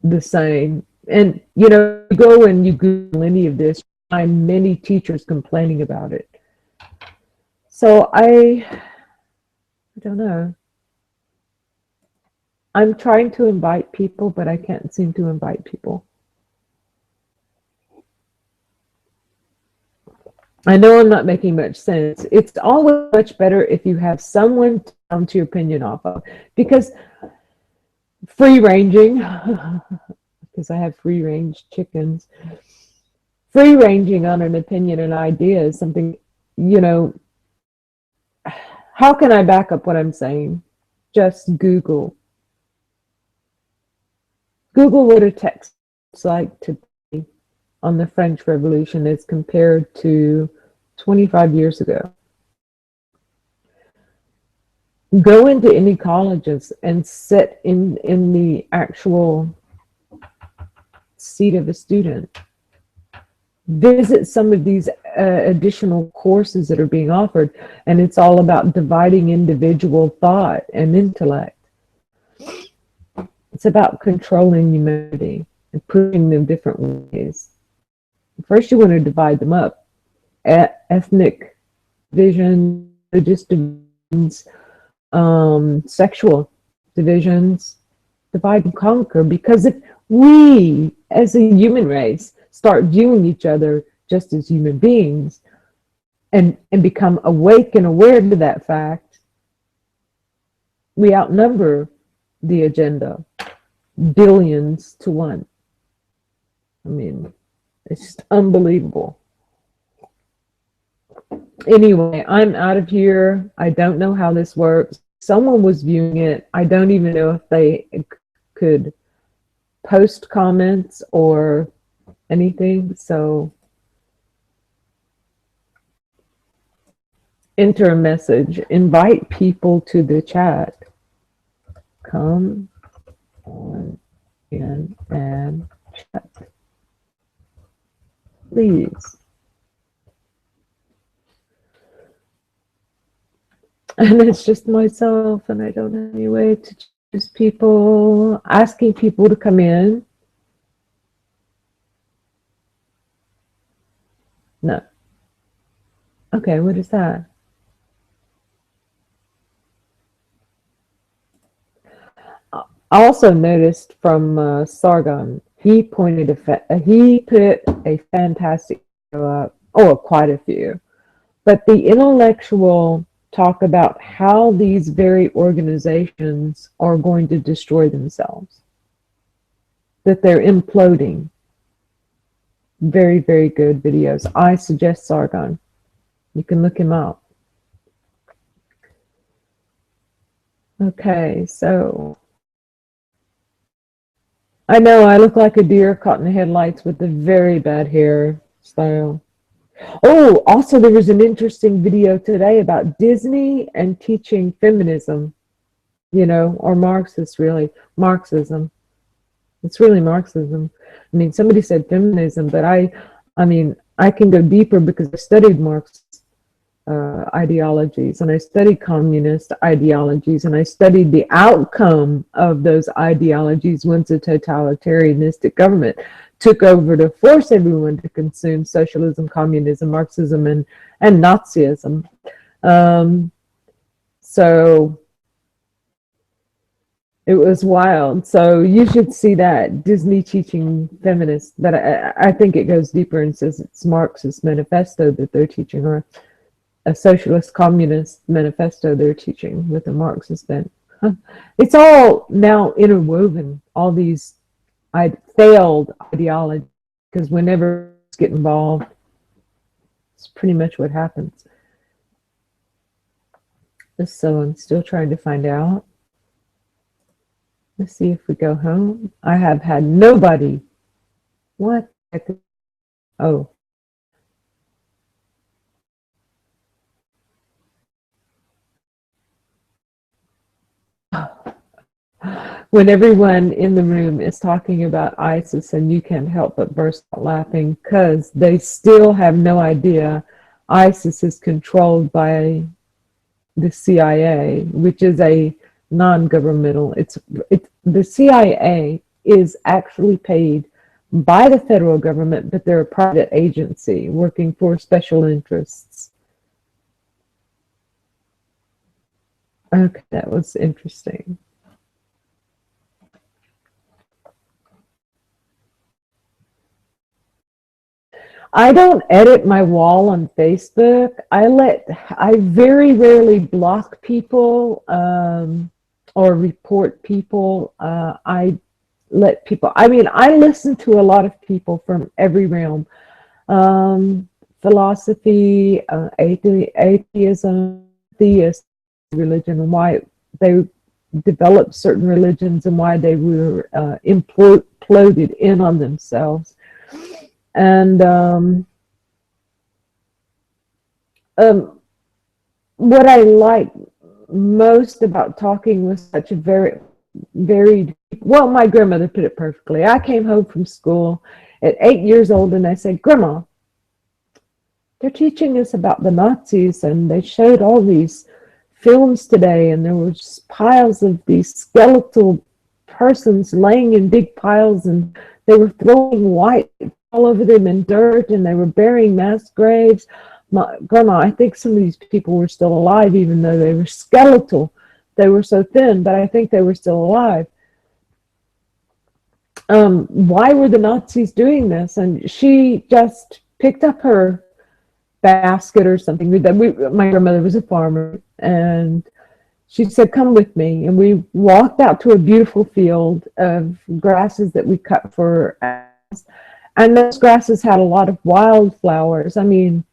the same. And, you know, you go and you Google any of this, you find many teachers complaining about it. So I don't know. I'm trying to invite people, but I can't seem to invite people. I know I'm not making much sense. It's always much better if you have someone to bounce your opinion off of, because free ranging, because I have free range chickens, free ranging on an opinion and idea is something, you know, how can I back up what I'm saying? Just Google. Google what a text looks like today on the French Revolution as compared to 25 years ago. Go into any colleges and sit in the actual seat of a student. Visit some of these additional courses that are being offered, and it's all about dividing individual thought and intellect. It's about controlling humanity and pushing them different ways. First, you want to divide them up. Ethnic division, religious divisions, sexual divisions, divide and conquer. Because if we, as a human race, start viewing each other just as human beings and become awake and aware to that fact, we outnumber the agenda billions to one. I mean, it's just unbelievable. Anyway, I'm out of here. I don't know how this works. Someone was viewing it. I don't even know if they could post comments or anything. So enter a message. Invite people to the chat. Come on in and chat, please. And it's just myself, and I don't have any way to choose people, asking people to come in. No. Okay, what is that? I also noticed from Sargon, he put a fantastic video up, quite a few, but the intellectual talk about how these very organizations are going to destroy themselves, that they're imploding. Very, very good videos. I suggest Sargon. You can look him up. Okay, so I know I look like a deer caught in the headlights with a very bad hairstyle. Oh, also there was an interesting video today about Disney and teaching feminism, you know, or Marxist, really. Marxism. It's really Marxism. I mean, somebody said feminism, but I mean, I can go deeper because I studied Marx. ideologies, and I studied communist ideologies, and I studied the outcome of those ideologies once a totalitarianistic government took over to force everyone to consume socialism, communism, Marxism, and Nazism. So it was wild. So you should see that Disney teaching feminists. But I think it goes deeper and says it's Marxist manifesto that they're teaching, or a socialist communist manifesto they're teaching with a Marxist bent. It's all now interwoven, all these failed ideologies, because whenever you get involved, it's pretty much what happens. So I'm still trying to find out. Let's see if we go home. I have had nobody. What? Oh. When everyone in the room is talking about ISIS, and you can't help but burst out laughing, because they still have no idea ISIS is controlled by the CIA, which is a non-governmental. The CIA is actually paid by the federal government, but they're a private agency working for special interests. Okay, that was interesting. I don't edit my wall on Facebook. I very rarely block people or report people. I let people, I mean, I listen to a lot of people from every realm. Philosophy, atheism, theist religion, and why they developed certain religions and why they were imploded in on themselves. And what I like most about talking with such a varied, well, my grandmother put it perfectly. I came home from school at 8 years old, and I said, Grandma, they're teaching us about the Nazis, and they showed all these films today, and there were just piles of these skeletal persons laying in big piles, and they were throwing white all over them in dirt, and they were burying mass graves. Grandma, I think some of these people were still alive, even though they were skeletal. They were so thin, but I think they were still alive. Why were the Nazis doing this? And she just picked up her basket or something. My grandmother was a farmer, and she said, come with me. And we walked out to a beautiful field of grasses that we cut for us. And those grasses had a lot of wildflowers. I mean,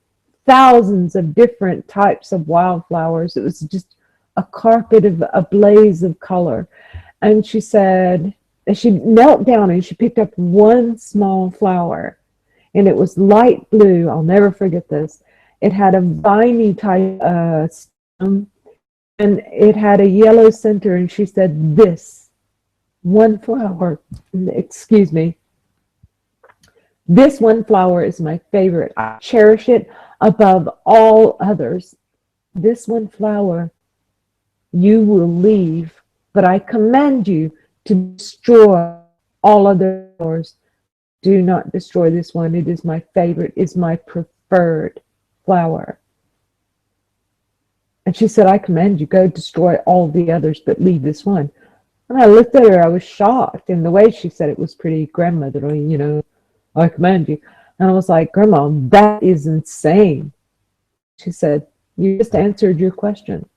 thousands of different types of wildflowers. It was just a carpet of a blaze of color. And she said, and she knelt down and she picked up one small flower, and it was light blue. I'll never forget this. It had a viney type stem, and it had a yellow center. And she said, this one flower, excuse me, this one flower is my favorite. I cherish it above all others. This one flower you will leave, but I command you to destroy all other flowers. Do not destroy this one. It is my favorite, it's my preferred flower. And she said, I command you, go destroy all the others, but leave this one. And I looked at her, I was shocked. And the way she said it was pretty grandmotherly, you know, I command you. And I was like, Grandma, that is insane. She said, you just answered your question.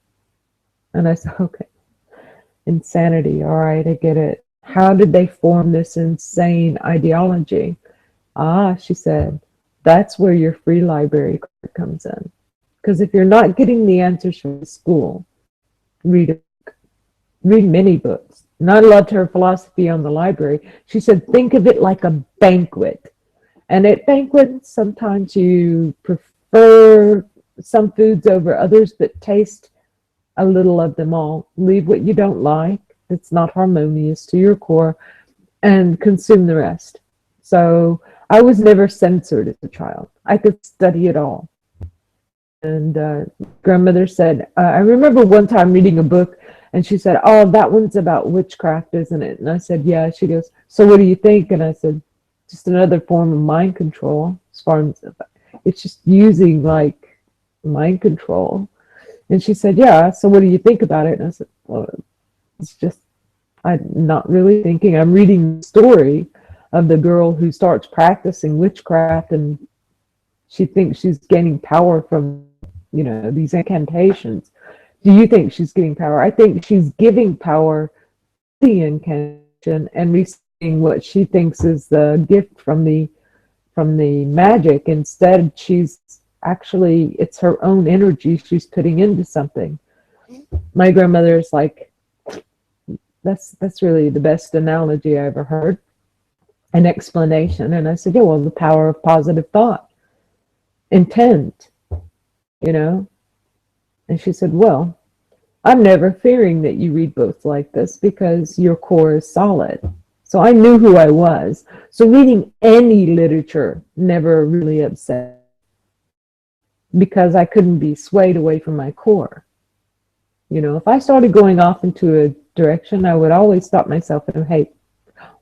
And I said, okay. Insanity. All right, I get it. How did they form this insane ideology? She said, that's where your free library card comes in. Because if you're not getting the answers from the school, read many books. And I loved her philosophy on the library. She said, think of it like a banquet. And at banquets, sometimes you prefer some foods over others, but taste a little of them all. Leave what you don't like, that's not harmonious to your core, and consume the rest. So I was never censored as a child. I could study it all. And grandmother said, I remember one time reading a book and she said, oh, that one's about witchcraft, isn't it? And I said, yeah. She goes, so what do you think? And I said, just another form of mind control. As far as it's just using like mind control. And she said, yeah. So what do you think about it? And I said, well, it's just, I'm not really thinking. I'm reading the story of the girl who starts practicing witchcraft and she thinks she's gaining power from, these incantations. Do you think she's getting power? I think she's giving power to the incantation and receiving what she thinks is the gift from the magic. Instead, she's actually, it's her own energy she's putting into something. My grandmother is like, that's really the best analogy I ever heard, an explanation. And I said, yeah, well, the power of positive thought, intent, And she said, well, I'm never fearing that you read books like this because your core is solid. So I knew who I was. So reading any literature never really upset because I couldn't be swayed away from my core. If I started going off into a direction, I would always stop myself and, hey,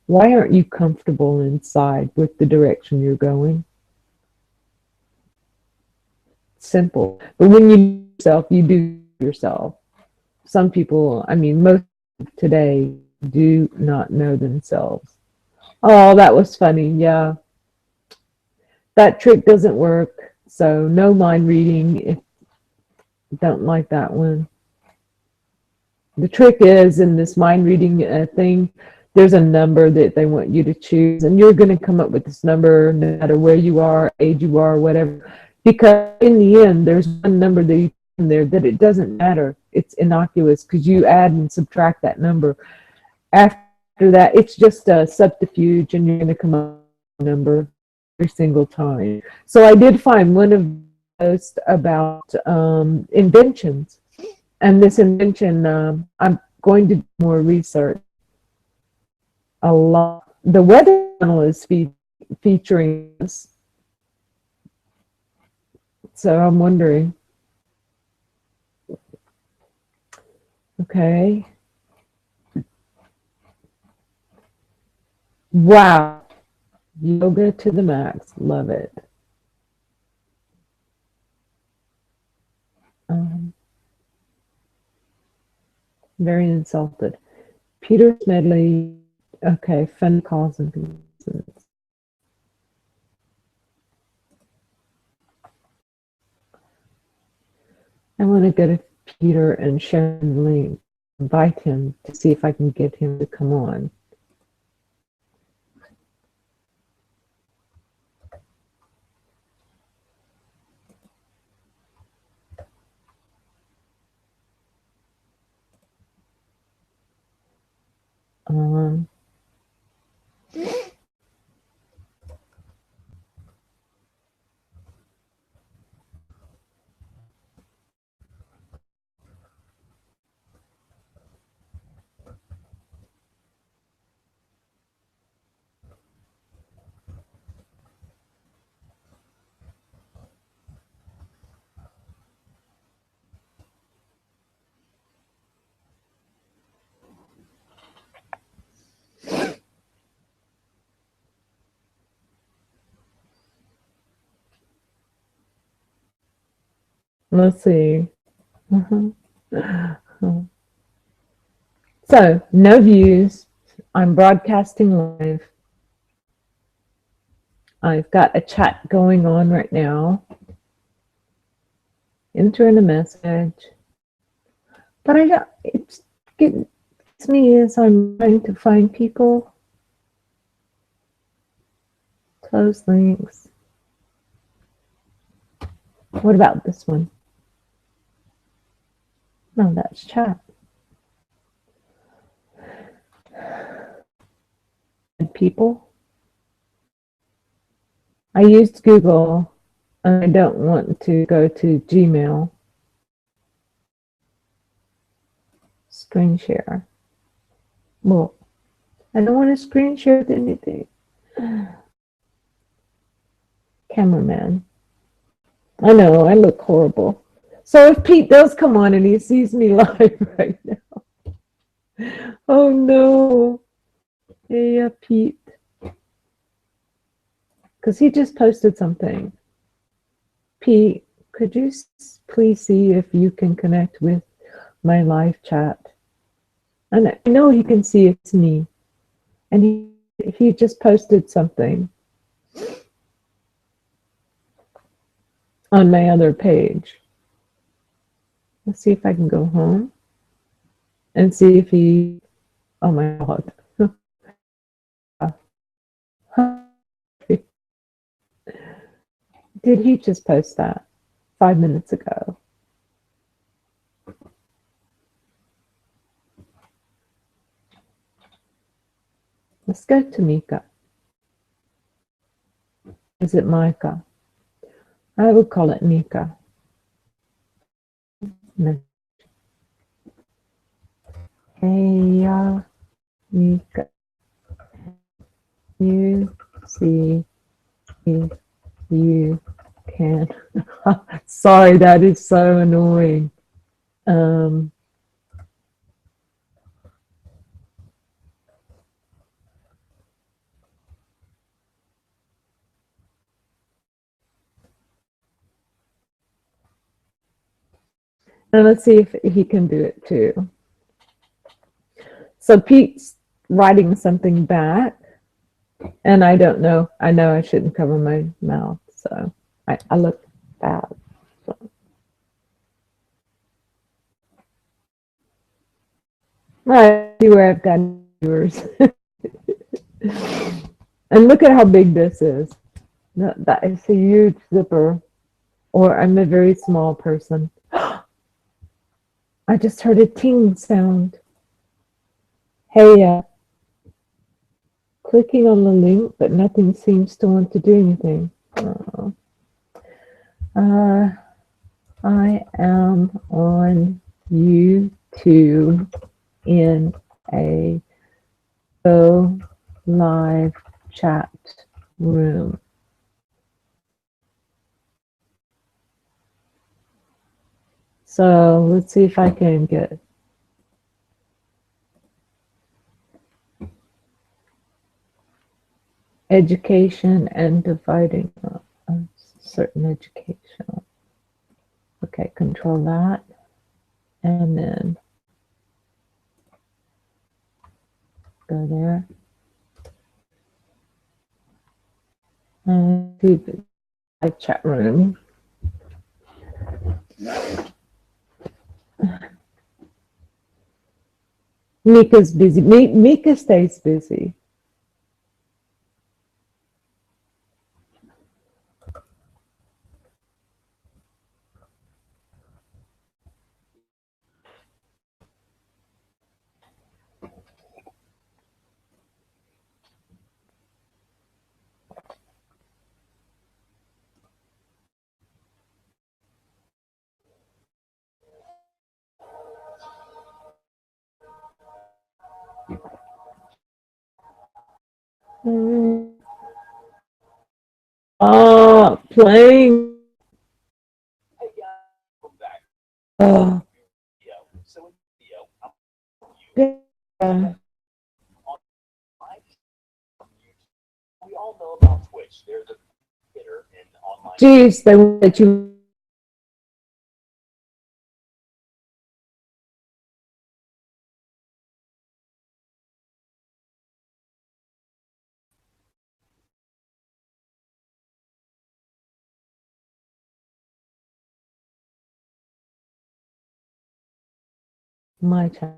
why aren't you comfortable inside with the direction you're going? Simple. But when you do yourself, you do yourself. Some people, most today do not know themselves. Oh, that was funny. Yeah. That trick doesn't work. So no mind reading. If you don't like that one. The trick is in this mind reading thing, there's a number that they want you to choose, and you're going to come up with this number no matter where you are, age you are, whatever. Because in the end, there's one number that you put in there that it doesn't matter. It's innocuous because you add and subtract that number. After that, it's just a subterfuge, and you're going to come up with a number every single time. So I did find one of those about inventions. And this invention, I'm going to do more research. A lot. The Weather Channel is featuring this. So I'm wondering. Okay. Wow. Yoga to the max. Love it. Very insulted. Peter Smedley. Okay. Fun cause and concerns. I want to go to Peter and share the link. Invite him to see if I can get him to come on. Let's see. So, no views. I'm broadcasting live. I've got a chat going on right now. Enter in a message. But it gets me as I'm trying to find people. Close links. What about this one? No, that's chat. And people. I used Google and I don't want to go to Gmail. Screen share. Well, I don't want to screen share with anything. Cameraman. I know, I look horrible. So if Pete does come on and he sees me live right now, oh no. Hey, Pete, because he just posted something. Pete, could you please see if you can connect with my live chat? And I know he can see it's me. And he just posted something on my other page. Let's see if I can go home and see if he, oh my God. Did he just post that 5 minutes ago? Let's go to Mika. Is it Micah? I would call it Mika. No. Hey, Mika. You see if you can. Sorry, that is so annoying. And let's see if he can do it too. So Pete's writing something back, and I don't know. I know I shouldn't cover my mouth, so I look bad. So. I see where I've got viewers. And look at how big this is. That is a huge zipper. Or I'm a very small person. I just heard a ting sound. Hey, clicking on the link, but nothing seems to want to do anything. I am on YouTube in a Go live chat room. So let's see if I can get education and dividing a certain education. Okay, control that. And then go there. And do the live chat room. Mika's busy. Mika stays busy. Playing. Oh. Yeah. Geez, they won't let you. My turn.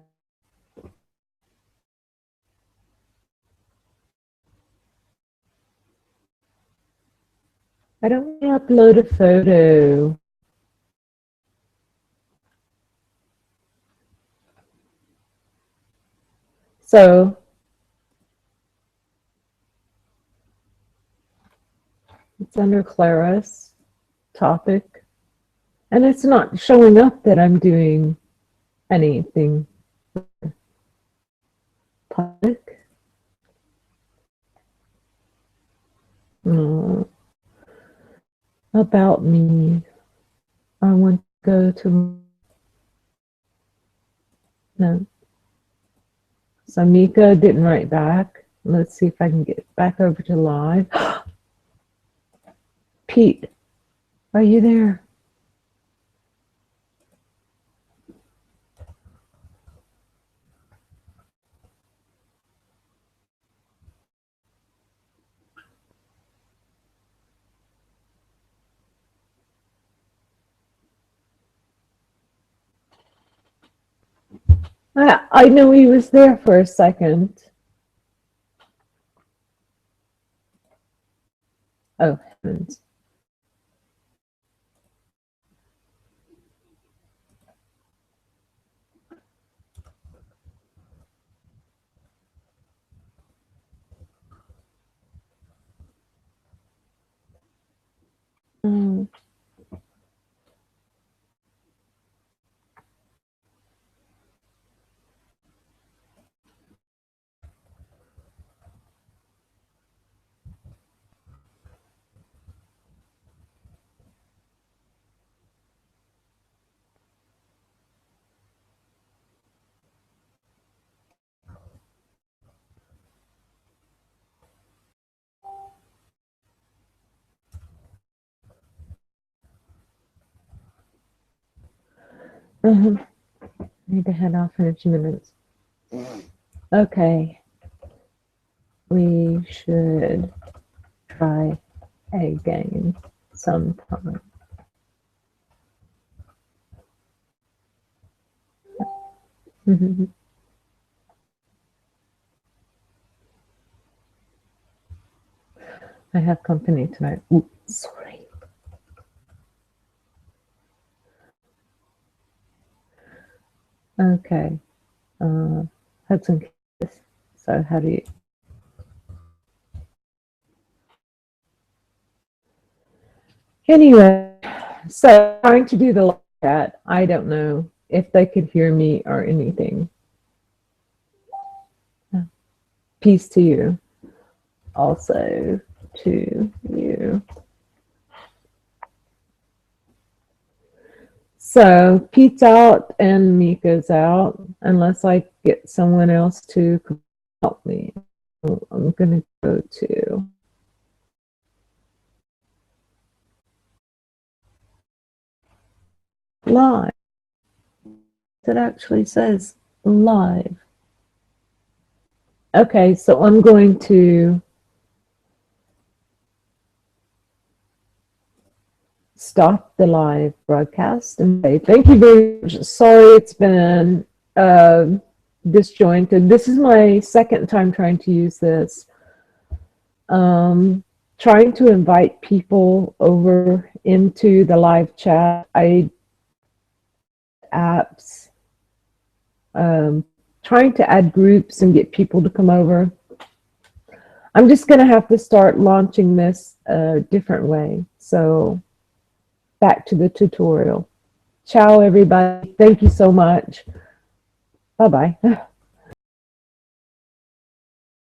I don't want to upload a photo. So it's under Clara's topic. And it's not showing up that I'm doing anything public. About me. I want to go to, no. So Mika didn't write back. Let's see if I can get back over to live. Pete, are you there? I know he was there for a second. Oh, heavens. Mm. Uh-huh. Need to head off in a few minutes. Okay. We should try again sometime. I have company tonight. Ooh, sorry. Okay. Hudson Kiss. So how do you? Anyway, so trying to do the live chat. I don't know if they could hear me or anything. Peace to you. Also to you. So Pete's out and Mika's out, unless I get someone else to help me. I'm going to go to live. It actually says live. Okay, so I'm going to stop the live broadcast and say thank you very much. Sorry it's been disjointed. This is my second time trying to use this. Trying to invite people over into the live chat. Apps. Trying to add groups and get people to come over. I'm just going to have to start launching this a different way. So back to the tutorial. Ciao, everybody. Thank you so much. Bye-bye.